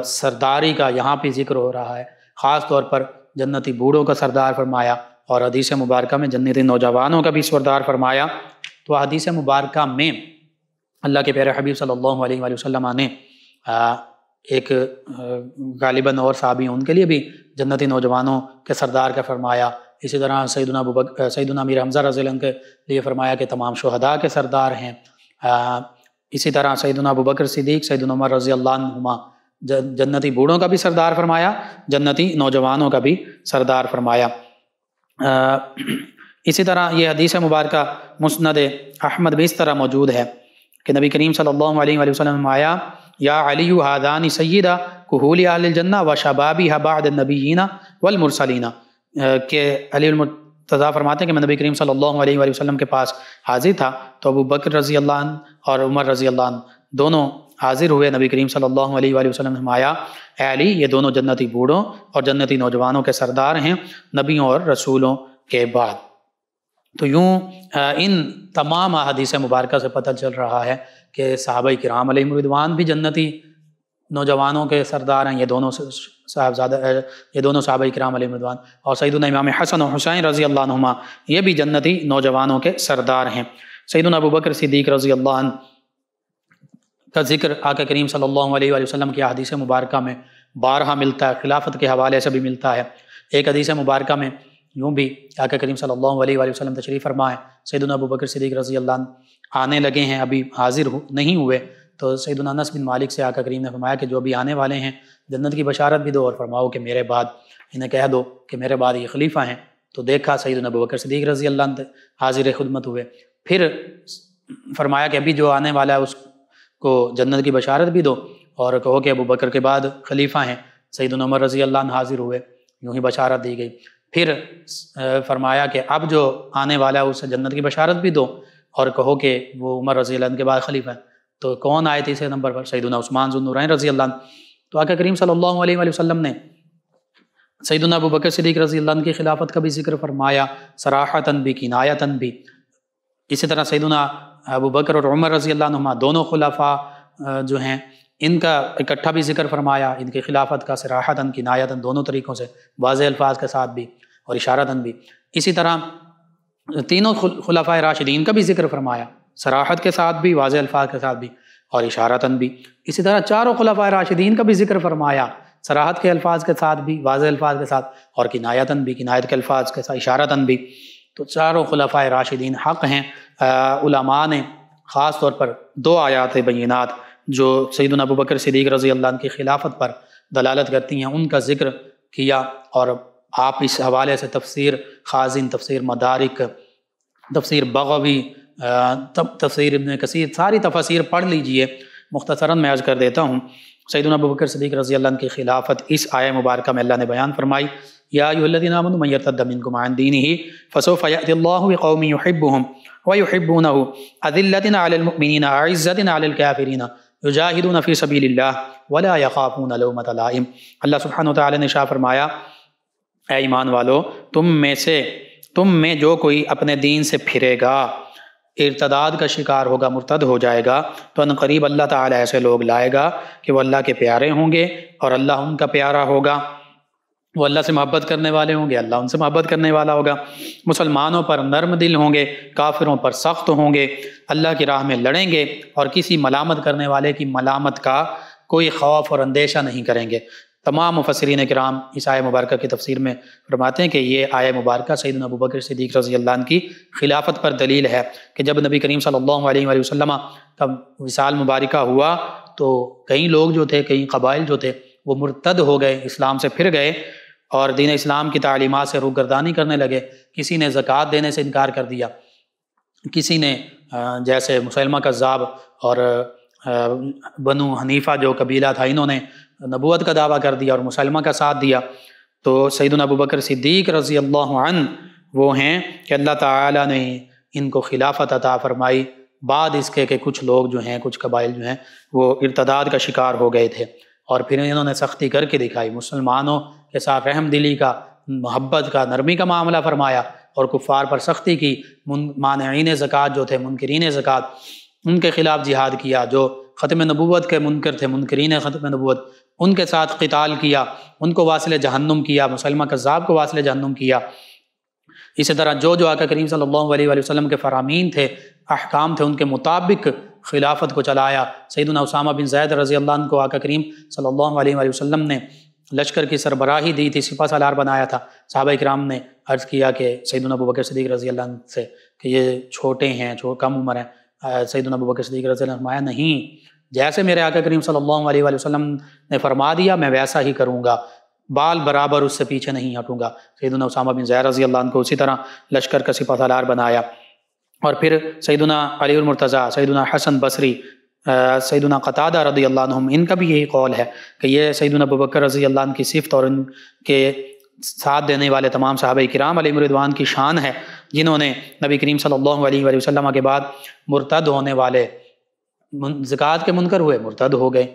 سرداری کا یہاں پہ ذکر ہو رہا ہے، خاص طور پر جنتی بوڑھوں کا سردار فرمایا اور حدیث مبارکہ میں جنتی نوجوانوں کا بھی سردار فرمایا۔ تو حدیث مبارکہ میں اللہ کے پیارے حبیب صلی اللہ علیہ وآلہ وسلم نے ایک غالباً اور صحابی ان کے لیے بھی جنتی نوجوانوں کے سردار کا فرمایا، اسی طرح سیدنا امیر حمزہ رضی اللہ عنہ کے لیے فرمایا کہ تمام شہداء کے سردار ہیں، اسی طرح سیدنا ابو بکر صدیق، سیدنا عمر رضی اللہ عنہما جنتی بوڑھوں کا بھی سردار فرمایا، جنتی نوجوانوں کا بھی سردار فرمایا۔ اسی طرح یہ حدیث مبارکہ مسند احمد بھی اس طرح موجود ہے کہ نبی کریم صلی اللہ علیہ وآلہ وسلم نے فرمایا یا علی ہذان سیدہ کہول اہل الجنہ و شبابی بعد النبیین والمرسلین، کہ علی المرتضیٰ فرماتے ہیں کہ میں نبی کریم صلی اللہ علیہ وآلہ وسلم کے پاس حاضر تھا تو ابو بکر رضی اللہ عنہ اور عمر رضی اللہ عنہ دونوں حاضر ہوئے۔ نبی کریم صلی اللہ علیہ وآلہ وسلم نے فرمایا اے علی، یہ دونوں جنتی بوڑھوں اور جنتی نوجوانوں کے سردار ہیں نبیوں اور رسولوں کے بعد۔ تو یوں ان تمام احادیث مبارکہ سے پتہ چل رہا ہے کہ صحابہ کرام علیہم رضوان بھی جنتی نوجوانوں کے سردار ہیں، یہ دونوں صحابہ کرام علیہم رضوان، اور سیدنا امام حسن و حسین رضی اللہ عنہما یہ بھی جنتی نوجوانوں کے سردار ہیں۔ سیدنا ابو بکر صدیق رضی اللہ عنہ کا ذکر آقا کریم صلی اللہ علیہ وآلہ وسلم کی حدیث مبارکہ میں بارہا ملتا ہے، خلافت کے حوالے سے بھی ملتا ہے۔ ایک حدیث مبارکہ میں یوں بھی آقا کریم صلی اللہ علیہ وآلہ وسلم تشریف فرمائے، سیدنا ابو بکر صدیق رضی اللہ عنہ آنے لگے ہیں، ابھی حاضر نہیں ہوئے، تو سیدنا انس بن مالک سے آقا کریم نے فرمایا کہ جو ابھی آنے والے ہیں جنت کی بشارت بھی دو اور فرماؤ کہ میرے بعد انہیں کہہ دو کہ میرے بعد یہ خلیفہ ہیں۔ تو دیکھا سیدنا ابو بکر صدیق رضی اللہ عنہ حاضر خدمت ہوئے، پھر فرمایا کہ ابھی جو آنے والا ہے اس کو جنت کی بشارت بھی دو اور کہو کہ ابو بکر کے بعد خلیفہ ہیں۔ سیدنا عمر رضی اللہ عنہ حاضر ہوئے، یوں ہی بشارت دی گئی۔ پھر فرمایا کہ اب جو آنے والا ہے اسے جنت کی بشارت بھی دو اور کہو کہ وہ عمر رضی اللہ عنہ کے بعد خلیفہ ہے۔ تو کون آئے تیسرے نمبر پر؟ سیدنا عثمان ذو النورین رضی اللہ عنہ۔ تو آقا کریم صلی اللہ علیہ وآلہ وسلم نے سیدنا ابو بکر صدیق رضی اللہ عنہ کی خلافت کا بھی ذکر فرمایا، صراحتاً بھی کنایتاً بھی۔ اسی طرح سیدنا ابو بکر اور عمر رضی اللہ عنہما دونوں خلفاء جو ہیں ان کا اکٹھا بھی ذکر فرمایا، ان کی خلافت کا صراحتاً کنایتاً دونوں طریقوں سے، واضح الفاظ کے ساتھ بھی اور اشارتاً بھی۔ اسی طرح تینوں خلفاء راشدین کا بھی ذکر فرمایا، صراحت کے ساتھ بھی، واضح الفاظ کے ساتھ بھی اور اشارتاً بھی۔ اسی طرح چاروں خلفاء راشدین کا بھی ذکر فرمایا، صراحت کے الفاظ کے ساتھ بھی، واضح الفاظ کے ساتھ اور کنایتاً بھی، کنایت کے الفاظ کے ساتھ، اشارتاً بھی۔ تو چاروں خلفاء راشدین حق ہیں۔ علماء نے خاص طور پر دو آیات بینات جو سیدنا ابو بکر صدیق رضی اللہ عنہ کی خلافت پر دلالت کرتی ہیں ان کا ذکر کیا، اور آپ اس حوالے سے تفسیر خازن، تفسیر مدارک، تفسیر بغوی، تفسیر ابن کثیر، ساری تفاسیر پڑھ لیجئے۔ مختصراً میں عرض کر دیتا ہوں، سیدنا ابو بکر صدیق رضی اللہ عنہ کی خلافت اس آیہ مبارکہ میں اللہ نے بیان فرمائی، یا ایھا الذین آمنوا من یرتد منکم عن دینہ فسوف یأتی اللہ بقوم یحبهم ویحبونہ اذلۃ علی المؤمنین اعزۃ علی الکافرین یجاہدون فی سبیل اللہ ولا یخافون لومۃ لائم۔ اللہ سبحانہ وتعالی نے شاہ فرمایا اے ایمان والو، تم میں جو کوئی اپنے دین سے پھرے گا، ارتداد کا شکار ہوگا، مرتد ہو جائے گا، تو ان قریب اللہ تعالیٰ ایسے لوگ لائے گا کہ وہ اللہ کے پیارے ہوں گے اور اللہ ان کا پیارا ہوگا، وہ اللہ سے محبت کرنے والے ہوں گے، اللہ ان سے محبت کرنے والا ہوگا، مسلمانوں پر نرم دل ہوں گے، کافروں پر سخت ہوں گے، اللہ کی راہ میں لڑیں گے اور کسی ملامت کرنے والے کی ملامت کا کوئی خوف اور اندیشہ نہیں کریں گے۔ تمام مفسرین کرام اس آیہ مبارکہ کی تفسیر میں فرماتے ہیں کہ یہ آیہ مبارکہ سیدنا ابو بکر صدیق رضی اللہ عنہ کی خلافت پر دلیل ہے کہ جب نبی کریم صلی اللہ علیہ وآلہ وسلم کا وصال مبارکہ ہوا تو کئی لوگ جو تھے، کئی قبائل جو تھے وہ مرتد ہو گئے، اسلام سے پھر گئے اور دین اسلام کی تعلیمات سے روگردانی کرنے لگے۔ کسی نے زکوٰۃ دینے سے انکار کر دیا، کسی نے جیسے مسیلمہ کذاب اور بنو حنیفہ جو قبیلہ تھا، انہوں نے نبوت کا دعویٰ کر دیا اور مسلمہ کا ساتھ دیا۔ تو سیدنا ابو بکر صدیق رضی اللہ عنہ وہ ہیں کہ اللہ تعالیٰ نے ان کو خلافت عطا فرمائی بعد اس کے کہ کچھ لوگ جو ہیں، کچھ قبائل جو ہیں وہ ارتداد کا شکار ہو گئے تھے، اور پھر انہوں نے سختی کر کے دکھائی، مسلمانوں کے ساتھ رحم دلی کا، محبت کا، نرمی کا معاملہ فرمایا اور کفار پر سختی کی۔ مانعین زکوٰۃ جو تھے، منکرین زکوٰۃ، ان کے خلاف جہاد کیا، جو ختم نبوت کے منکر تھے، منکرین ختم نبوت، ان کے ساتھ قتال کیا، ان کو واصل جہنم کیا، مسلمہ کذاب کو واصل جہنم کیا۔ اسی طرح جو آقا کریم صلی اللہ علیہ وآلہ وسلم کے فرامین تھے، احکام تھے، ان کے مطابق خلافت کو چلایا۔ سیدنا اسامہ بن زید رضی اللہ عنہ کو آقا کریم صلی اللہ علیہ وآلہ وسلم نے لشکر کی سربراہی دی تھی، سپہ سالار بنایا تھا۔ صحابہ کرام نے عرض کیا کہ سیدنا ابو بکر صدیق رضی اللہ عنہ سے کہ یہ چھوٹے ہیں، کم عمر ہیں۔ سیدنا ابو بکر صدیق رضی اللہ عنہ نے فرمایا نہیں، جیسے میرے آقا کریم صلی اللہ علیہ وآلہ وسلم نے فرما دیا میں ویسا ہی کروں گا، بال برابر اس سے پیچھے نہیں ہٹوں گا۔ سیدنا اسامہ بن زید رضی اللہ عنہ کو اسی طرح لشکر کا سپہ سالار بنایا۔ اور پھر سیدنا علی المرتضیٰ، سیدنا حسن بصری، سیدنا قتادہ رضی اللہ عنہم، ان کا بھی یہی قول ہے کہ یہ سیدنا ابوبکر رضی اللہ عنہ کی صفت اور ان کے ساتھ دینے والے تمام صحابہ کرام علیہم رضوان کی شان ہے، جنہوں نے نبی کریم صلی اللہ علیہ وآلہ وسلم کے بعد مرتد ہونے والے، زکوٰۃ کے منکر ہوئے مرتد ہو گئے،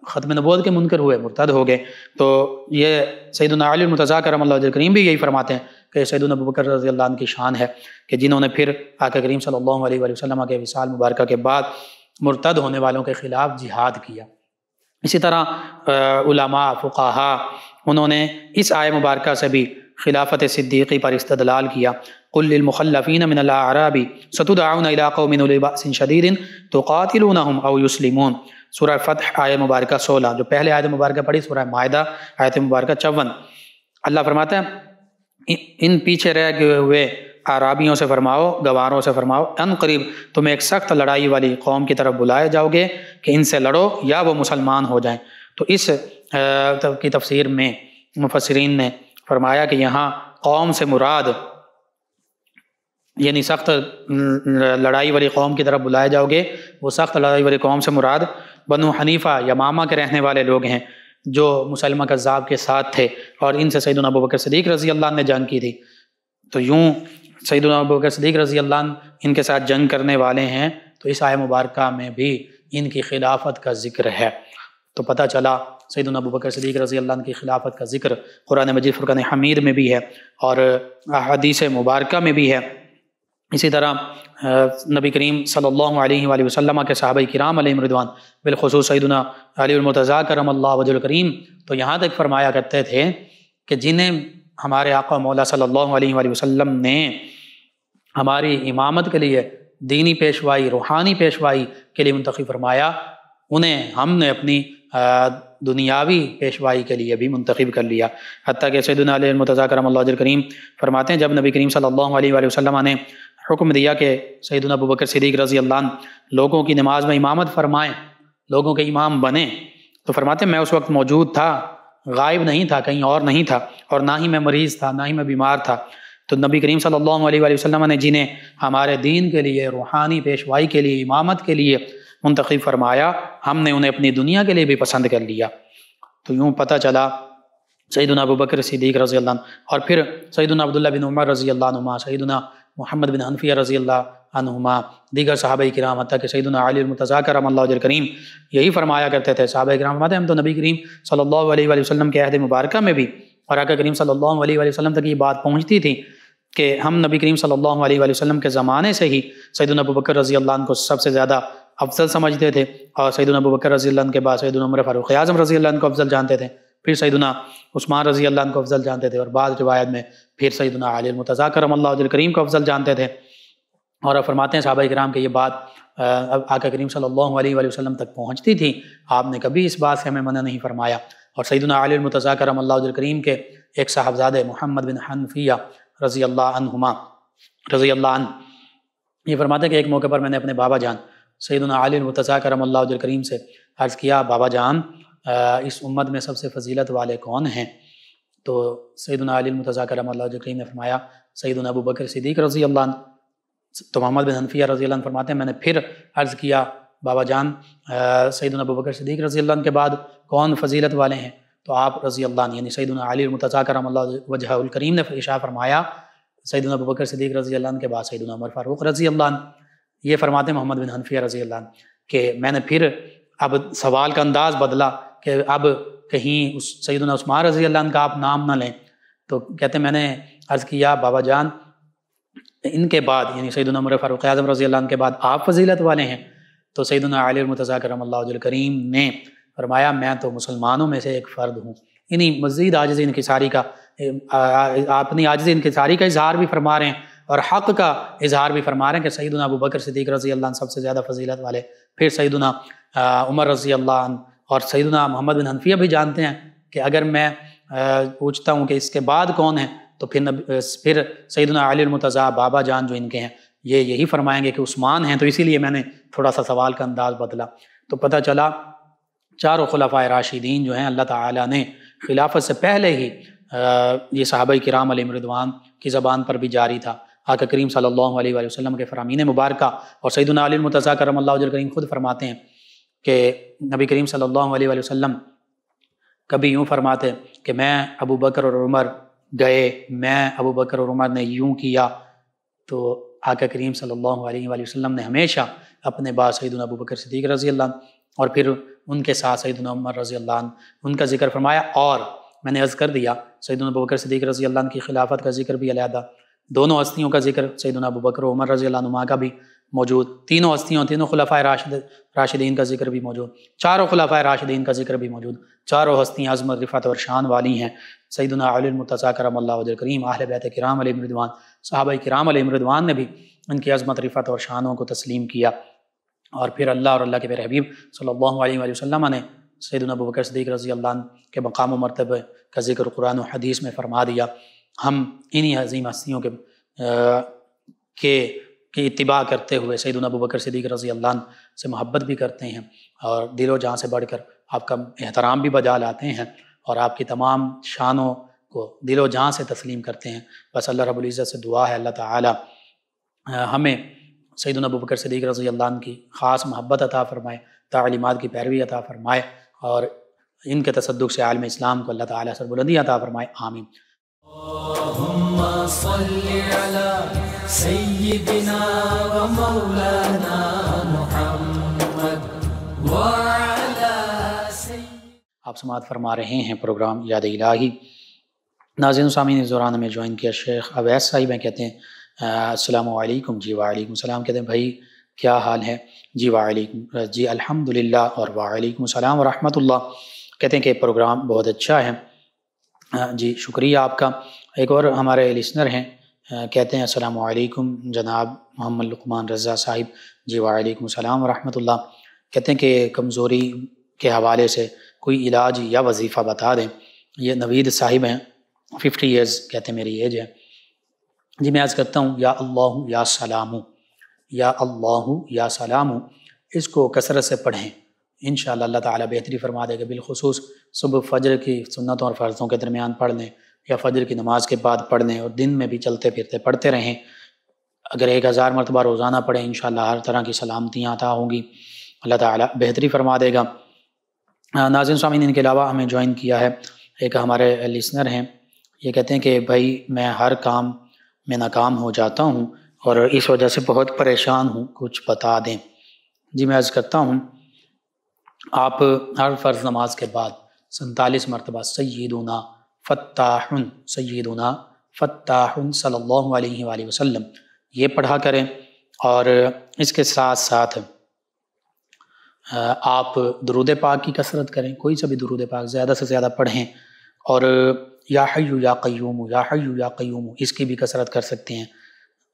ختم نبوت کے منکر ہوئے مرتد ہو گئے۔ تو یہ سیدنا علی المرتضیٰ کرم اللہ وجہہ الکریم بھی یہی فرماتے ہیں کہ سیدنا ابوبکر رضی اللہ عنہ کی شان ہے کہ جنہوں نے پھر آقا کریم صلی اللہ علیہ وآلہ وسلم کے وصال مبارکہ کے بعد مرتد ہونے والوں کے خلاف جہاد کیا۔ اسی طرح علماء فقہاء انہوں نے اس آیہ مبارکہ سے بھی خلافت صدیقی پر استدلال کیا۔ قل للمخلفین من الاعراب ستدعون الى قوم اولی بأس شدید تقاتلونہم او یسلمون، سورہ فتح آیہ مبارکہ 16، جو پہلے آیت مبارکہ پڑھی سورہ مائدہ آیت مبارکہ 54۔ اللہ فرماتا ہے ان پیچھے رہ گئے ہوئے اعرابیوں سے فرماؤ، گواروں سے فرماؤ، ان قریب تم ایک سخت لڑائی والی قوم کی طرف بلائے جاؤ گے کہ ان سے لڑو یا وہ مسلمان ہو جائیں۔ تو اس کی تفسیر میں مفسرین نے فرمایا کہ یہاں قوم سے مراد یعنی سخت لڑائی والی قوم کی طرف بلائے جاؤ گے، وہ سخت لڑائی والی قوم سے مراد بنو حنیفہ یمامہ کے رہنے والے لوگ ہیں جو مسلمہ کذاب کے ساتھ تھے، اور ان سے سیدنا ابوبکر صدیق رضی اللہ عنہ نے جنگ کی تھی۔ تو یوں سیدنا ابوبکر صدیق رضی اللہ عنہ ان کے ساتھ جنگ کرنے والے ہیں، تو اس آیہ مبارکہ میں بھی ان کی خلافت کا ذکر ہے۔ تو پتہ چلا سیدنا ابوبکر صدیق رضی اللہ عنہ کی خلافت کا ذکر قرآن مجید فرقان حمید میں بھی ہے اور احادیث مبارکہ میں بھی ہے۔ اسی طرح نبی کریم صلی اللہ علیہ وآلہ وسلم کے صحابہ کرام علیہم رضوان، بالخصوص سیدنا علی المرتضیٰ کرم اللہ وجہ الکریم، تو یہاں تک فرمایا کرتے تھے کہ جنہیں ہمارے آقا مولا صلی اللہ علیہ وآلہ وسلم نے ہماری امامت کے لیے، دینی پیشوائی، روحانی پیشوائی کے لیے منتخب فرمایا، انہیں ہم نے اپنی دنیاوی پیشوائی کے لیے بھی منتخب کر لیا۔ حتیٰ کہ سیدنا علی المرتضیٰ کرم اللہ وجہ الکریم فرماتے ہیں جب نبی کریم صلی اللہ علیہ وآلہ وسلم نے حکم دیا کہ سیدنا ابوبکر صدیق رضی اللہ عنہ لوگوں کی نماز میں امامت فرمائیں، لوگوں کے امام بنیں، تو فرماتے ہیں میں اس وقت موجود تھا، غائب نہیں تھا، کہیں اور نہیں تھا، اور نہ ہی میں مریض تھا، نہ ہی میں بیمار تھا۔ تو نبی کریم صلی اللہ علیہ وآلہ وسلم نے جنہیں ہمارے دین کے لیے، روحانی پیشوائی کے لیے، امامت کے لیے منتخب فرمایا، ہم نے انہیں اپنی دنیا کے لیے بھی پسند کر لیا۔ تو یوں پتہ چلا سیدنا ابوبکر صدیق رضی اللہ عنہ، اور پھر سیدنا عبداللہ بن عمر رضی اللہ عنہما، سیدنا محمد بن حنفیہ رضی اللہ عنہما، دیگر صحابہ کرام، حتیٰ کہ سیدنا علی المرتضیٰ کرم اللہ وجہ الکریم یہی فرمایا کرتے تھے۔ صحابہ کرام فرماتے ہیں ہم تو نبی کریم صلی اللہ علیہ وآلہ وسلم کے عہد مبارکہ میں بھی، اور آقا کریم صلی اللہ علیہ وآلہ وسلم تک یہ بات پہنچتی تھی کہ ہم نبی کریم صلی اللہ علیہ وآلہ وسلم کے زمانے سے ہی سیدنا ابوبکر رضی اللہ عنہ کو سب سے زیادہ افضل سمجھتے تھے، اور سیدنا ابوبکر رضی اللہ عنہ کے بعد سیدنا عمر فاروق اعظم رضی اللہ عنہ کو افضل جانتے تھے، پھر سیدنا عثمان رضی اللہ عنہ کو افضل جانتے تھے، اور بعض روایت میں پھر سیدنا علی المرتضیٰ کرم اللہ وجہ الکریم کو افضل جانتے تھے۔ اور فرماتے ہیں صحابہ کرام کہ یہ بات آقا کریم صلی اللہ علیہ وآلہ وسلم تک پہنچتی تھی، آپ نے کبھی اس بات سے ہمیں منع نہیں فرمایا۔ اور سیدنا علی المرتضیٰ کرم اللہ وجہ الکریم کے ایک صاحبزادے محمد بن حنفیہ رضی اللہ عنہ یہ فرماتے ہیں کہ ایک موقع پر میں نے اپنے بابا جان سیدنا علی المرتضیٰ کرم اللہ وجہ الکریم سے عرض کیا، بابا جان اس امت میں سب سے فضیلت والے کون ہیں؟ تو سیدنا علی المرتضیٰ کرم اللہ وجہ الکریم نے فرمایا سیدنا ابوبکر صدیق رضی اللہ عنہ۔ تو محمد بن حنفیہ رضی اللہ عنہ فرماتے ہیں میں نے پھر عرض کیا، بابا جان سیدنا ابوبکر صدیق رضی اللہ عنہ کے بعد کون فضیلت والے ہیں؟ تو آپ رضی اللہ عنہ یعنی سیدنا علی المرتضیٰ کرم اللہ وجہ الکریم نے ارشاد فرمایا سیدنا ابوبکر صدیق رضی اللہ عنہ کے بعد سیدنا عمر فاروق رضی اللہ عنہ۔ یہ فرماتے ہیں محمد بن حنفیہ رضی اللہ عنہ کہ میں نے پھر اب سوال کا انداز بدلا کہ اب کہیں سیدنا عثمان رضی اللہ عنہ کا آپ نام نہ لیں، تو کہتے ہیں میں نے عرض کیا، بابا جان ان کے بعد یعنی سیدنا عمر فاروق اعظم رضی اللہ عنہ کے بعد آپ فضیلت والے ہیں؟ تو سیدنا علی المرتضیٰ کرم اللہ وجہ الکریم نے فرمایا میں تو مسلمانوں میں سے ایک فرد ہوں۔ یعنی مزید عاجزی انکساری کا اپنی عاجزی انکساری کا اظہار بھی فرما رہے ہیں اور حق کا اظہار بھی فرما رہے ہیں کہ سیدنا ابوبکر صدیق رضی اللہ عنہ سب سے زیادہ فضیلت والے، پھر سیدنا عمر رضی اللہ عنہ، اور سیدنا محمد بن حنفیہ بھی جانتے ہیں کہ اگر میں پوچھتا ہوں کہ اس کے بعد کون ہے تو پھر سیدنا علی المرتضیٰ بابا جان جو ان کے ہیں یہ یہی فرمائیں گے کہ عثمان ہیں، تو اسی لیے میں نے تھوڑا سا سوال کا انداز بدلا۔ تو پتہ چلا چاروں خلفائے راشدین جو ہیں اللہ تعالیٰ نے خلافت سے پہلے ہی یہ صحابہ کرام علیہم رضوان کی زبان پر بھی جاری تھا۔ آقا کریم صلی اللہ علیہ وآلہ وسلم کے فرامین مبارکہ اور سیدنا علی المرتضیٰ کرم اللہ وجہ کریم خود فرماتے ہیں کہ نبی کریم صلی اللہ علیہ وآلہ وسلم کبھی یوں فرماتے کہ میں ابو بکر اور عمر گئے، میں ابو بکر اور عمر نے یوں کیا، تو آقا کریم صلی اللہ علیہ وآلہ وسلم نے ہمیشہ اپنے بعد سیدنا ابو بکر صدیق رضی اللہ عنہ اور پھر ان کے ساتھ سیدنا عمر رضی اللہ عنہ ان کا ذکر فرمایا۔ اور میں نے عرض کر دیا سیدنا ابو بکر صدیق رضی اللہ عنہ کی خلافت کا ذکر بھی علیحدہ، دونوں ہستیوں کا ذکر سیدنا ابو بکر و عمر رضی اللہ عنہما کا بھی موجود، تینوں ہستیوں تینوں خلفائے راشدین کا ذکر بھی موجود، چاروں خلفائے راشدین کا ذکر بھی موجود، چاروں ہستیاں عظمت رفعت اور شان والی ہیں۔ سیدنا علی المرتضیٰ کرم اللہ وجہ کریم، اہل بیت کرام علیہم رضوان، صحابہ کرام علیہم رضوان نے بھی ان کی عظمت رفعت اور شانوں کو تسلیم کیا۔ اور پھر اللہ اور اللہ کے پیارے حبیب صلی اللہ علیہ وآلہ وسلم نے سیدنا ابو بکر صدیق رضی اللہ عنہ کے مقام و مرتبہ کا ذکر قرآن و حدیث میں فرما دیا۔ ہم انہی عظیم ہستیوں کے اتباع کرتے ہوئے سیدنا ابو بکر صدیق رضی اللہ عنہ سے محبت بھی کرتے ہیں اور دل و جان سے بڑھ کر آپ کا احترام بھی بجا لاتے ہیں اور آپ کی تمام شانوں کو دل و جان سے تسلیم کرتے ہیں۔ بس اللہ رب العزت سے دعا ہے اللہ تعالی ہمیں سیدنا ابو بکر صدیق رضی اللہ عنہ کی خاص محبت عطا فرمائے، تعلیمات کی پیروی عطا فرمائے اور ان کے تصدق سے عالم اسلام کو اللہ تعالیٰ سے بلندی عطا فرمائے، آمین۔ اللهم صل على سيدنا ومولانا محمد وعلى آپ سماعت فرما رہے ہیں پروگرام یاد الہی۔ ناظرین سامعین، اس دوران ہمیں جوائن کیا شیخ اویس صاحب ہیں، کہتے ہیں السلام علیکم۔ جی وعلیکم السلام۔ کہتے ہیں بھائی کیا حال ہے؟ جی وعلیکم، جی الحمدللہ اور وعلیکم السلام ورحمۃ اللہ۔ کہتے ہیں کہ پروگرام بہت اچھا ہے، جی شکریہ آپ کا۔ ایک اور ہمارے لسنر ہیں، کہتے ہیں السلام علیکم جناب محمد لقمان رضا صاحب۔ جی وعلیکم السلام ورحمۃ اللہ۔ کہتے ہیں کہ کمزوری کے حوالے سے کوئی علاج یا وظیفہ بتا دیں۔ یہ نوید صاحب ہیں، 50 ایئرز کہتے ہیں میری ایج ہے۔ جی میں عرض کرتا ہوں یا اللہ یا سلام، یا اللہ یا سلام، اس کو کثرت سے پڑھیں، انشاءاللہ اللہ تعالیٰ بہتری فرما دے گا۔ بالخصوص صبح فجر کی سنتوں اور فرضوں کے درمیان پڑھ لیں یا فجر کی نماز کے بعد پڑھ لیں اور دن میں بھی چلتے پھرتے پڑھتے رہیں۔ اگر 1000 مرتبہ روزانہ پڑھیں انشاءاللہ ہر طرح کی سلامتیاں عطا ہوں گی، اللہ تعالیٰ بہتری فرما دے گا۔ ناظرین سامعین، ان کے علاوہ ہمیں جوائن کیا ہے ایک ہمارے لسنر ہیں، یہ کہتے ہیں کہ بھائی میں ہر کام میں ناکام ہو جاتا ہوں اور اس وجہ سے بہت پریشان ہوں، کچھ بتا دیں۔ جی میں عرض کرتا ہوں آپ ہر فرض نماز کے بعد 47 مرتبہ سیدنا فتاحن صلی اللہ علیہ وآلہ وسلم یہ پڑھا کریں، اور اس کے ساتھ ساتھ آپ درود پاک کی کثرت کریں، کوئی سا بھی درود پاک زیادہ سے زیادہ پڑھیں، اور یا حی یا قیوم، یا حی یا قیوم اس کی بھی کثرت کر سکتے ہیں،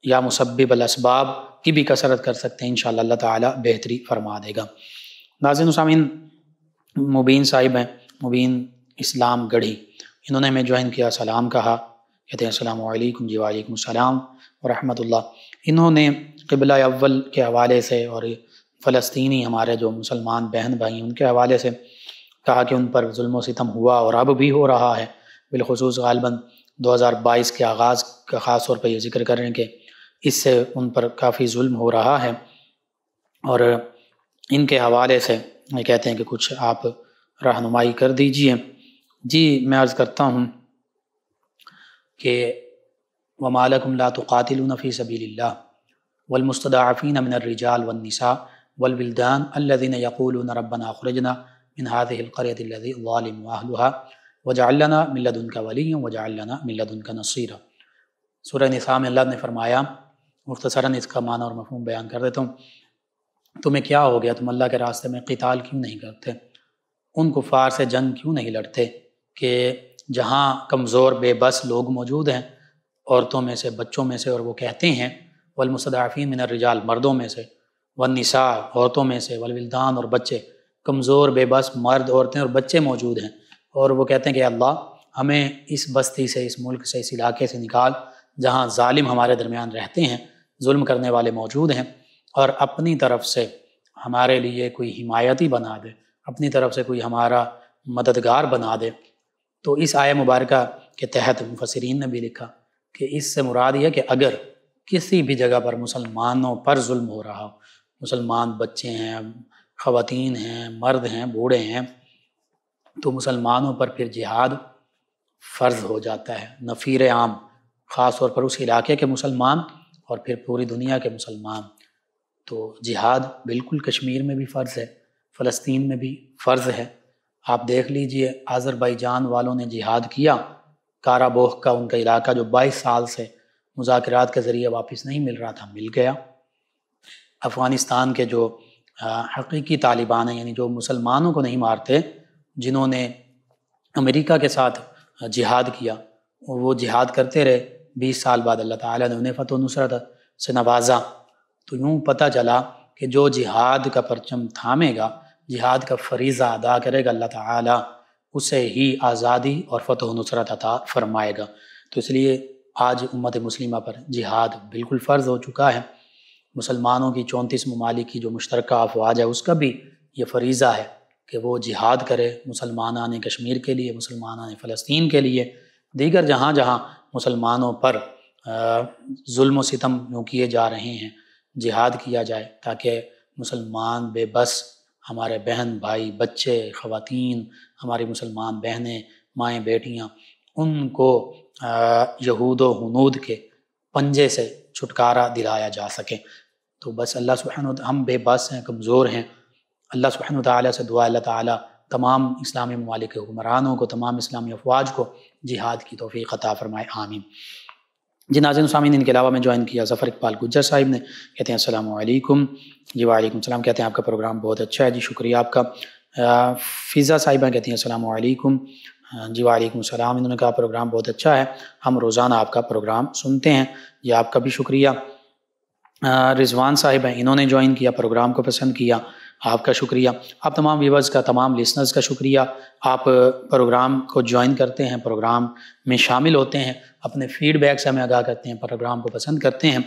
یا مسبب الاسباب کی بھی کثرت کر سکتے ہیں، انشاءاللہ اللہ تعالیٰ بہتری فرما دے گا۔ ناظرین و سامعین، مبین صاحب ہیں، مبین اسلام گڑھی، انہوں نے ہمیں جوائن کیا، سلام کہا، کہتے ہیں السلام علیکم۔ جی وعلیکم السلام ورحمۃ اللہ۔ انہوں نے قبلہ اول کے حوالے سے اور فلسطینی ہمارے جو مسلمان بہن بھائی ہیں ان کے حوالے سے کہا کہ ان پر ظلم و ستم ہوا اور اب بھی ہو رہا ہے، بالخصوص غالباً 2022 کے آغاز کا خاص طور پہ یہ ذکر کر رہے ہیں کہ اس سے ان پر کافی ظلم ہو رہا ہے، اور ان کے حوالے سے یہ کہتے ہیں کہ کچھ آپ رہنمائی کر دیجئے۔ جی میں عرض کرتا ہوں کہ وَمَا لَكُمْ لَا تُقَاتِلُونَ فِي سَبِيلِ اللَّهِ وَالْمُسْتَضْعَفِينَ مِنَ الرِّجَالِ وَالنِّسَاءِ وَالْوِلْدَانِ الَّذِينَ يَقُولُونَ رَبَّنَا أَخْرِجْنَا مِنْ هَذِهِ الْقَرْيَةِ الَّتِي ظَالِمُ أَهْلُهَا وَاجْعَل لَّنَا مِن لَّدُنكَ وَلِيًّا وَاجْعَل لَّنَا مِن لَّدُنكَ نَصِيرًا۔ سورہ نساء میں اللہ نے فرمایا، مختصراً اس کا معنی اور مفہوم بیان کر دیتا ہوں، تمہیں کیا ہو گیا، تم اللہ کے راستے میں قتال کیوں نہیں کرتے، ان کفار سے جنگ کیوں نہیں لڑتے کہ جہاں کمزور بے بس لوگ موجود ہیں، عورتوں میں سے، بچوں میں سے، اور وہ کہتے ہیں والمستضعفین من الرجال مردوں میں سے، والنساء عورتوں میں سے، والولدان اور بچے، کمزور بے بس مرد، عورتیں اور بچے موجود ہیں، اور وہ کہتے ہیں کہ اللہ ہمیں اس بستی سے، اس ملک سے، اس علاقے سے نکال جہاں ظالم ہمارے درمیان رہتے ہیں، ظلم کرنے والے موجود ہیں، اور اپنی طرف سے ہمارے لیے کوئی حمایتی بنا دے، اپنی طرف سے کوئی ہمارا مددگار بنا دے، تو اس آیہ مبارکہ کے تحت مفسرین نے بھی لکھا کہ اس سے مراد یہ کہ اگر کسی بھی جگہ پر مسلمانوں پر ظلم ہو رہا ہو، مسلمان بچے ہیں، خواتین ہیں، مرد ہیں، بوڑھے ہیں، تو مسلمانوں پر پھر جہاد فرض ہو جاتا ہے، نفیر عام، خاص طور پر اس علاقے کے مسلمان اور پھر پوری دنیا کے مسلمان۔ تو جہاد بالکل کشمیر میں بھی فرض ہے، فلسطین میں بھی فرض ہے۔ آپ دیکھ لیجئے آذربائیجان والوں نے جہاد کیا، کارابوخ کا ان کا علاقہ جو 22 سال سے مذاکرات کے ذریعے واپس نہیں مل رہا تھا، مل گیا۔ افغانستان کے جو حقیقی طالبان ہیں، یعنی جو مسلمانوں کو نہیں مارتے، جنہوں نے امریکہ کے ساتھ جہاد کیا، وہ جہاد کرتے رہے، 20 سال بعد اللہ تعالیٰ نے انہیں فتح و نصرت سے نوازا۔ تو یوں پتہ چلا کہ جو جہاد کا پرچم تھامے گا، جہاد کا فریضہ ادا کرے گا، اللہ تعالیٰ اسے ہی آزادی اور فتح و نصرت عطا فرمائے گا۔ تو اس لیے آج امت مسلمہ پر جہاد بالکل فرض ہو چکا ہے۔ مسلمانوں کی 34 ممالک کی جو مشترکہ افواج ہے، اس کا بھی یہ فریضہ ہے کہ وہ جہاد کرے، مسلمانان کشمیر کے لیے، مسلمانان فلسطین کے لیے، دیگر جہاں جہاں مسلمانوں پر ظلم و ستم یوں کیے جا رہے ہیں، جہاد کیا جائے تاکہ مسلمان بے بس، ہمارے بہن بھائی، بچے، خواتین، ہماری مسلمان بہنیں، مائیں، بیٹیاں، ان کو یہود و ہنود کے پنجے سے چھٹکارا دلایا جا سکے۔ تو بس اللہ سبحانہ وتعالی، ہم بے بس ہیں، کمزور ہیں، اللہ سبحانہ وتعالی سے دعا، اللہ تعالیٰ تمام اسلامی ممالک کے حکمرانوں کو، تمام اسلامی افواج کو جہاد کی توفیق عطا فرمائے، آمین۔ جی ناظرین و سامعین، ان کے علاوہ میں جوائن کیا ظفر اقبال گجر صاحب نے، کہتے ہیں السلام علیکم۔ جی وعلیکم السلام، کہتے ہیں آپ کا پروگرام بہت اچھا ہے، جی شکریہ آپ کا۔ فضا صاحبہ کہتی ہیں السلام علیکم۔ جی وعلیکم السلام، انہوں نے کہا پروگرام بہت اچھا ہے، ہم روزانہ آپ کا پروگرام سنتے ہیں، جی آپ کا بھی شکریہ۔ رضوان صاحب ہیں، انہوں نے جوائن کیا، پروگرام کو پسند کیا، آپ کا شکریہ۔ آپ تمام ویورز کا، تمام لسنرز کا شکریہ، آپ پروگرام کو جوائن کرتے ہیں، پروگرام میں شامل ہوتے ہیں، اپنے فیڈ بیک سے ہمیں آگاہ کرتے ہیں، پروگرام کو پسند کرتے ہیں۔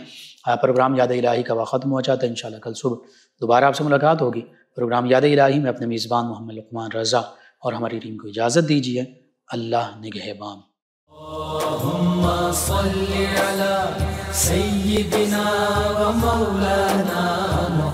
پروگرام یاد الہی کا وقت ختم ہو جاتا ہے، انشاءاللہ کل صبح دوبارہ آپ سے ملاقات ہوگی۔ پروگرام یاد الہی میں اپنے میزبان محمد لقمان رضا اور ہماری ٹیم کو اجازت دیجیے، اللہ نگہبان۔ اللهم صل على سيدنا ومولانا محمد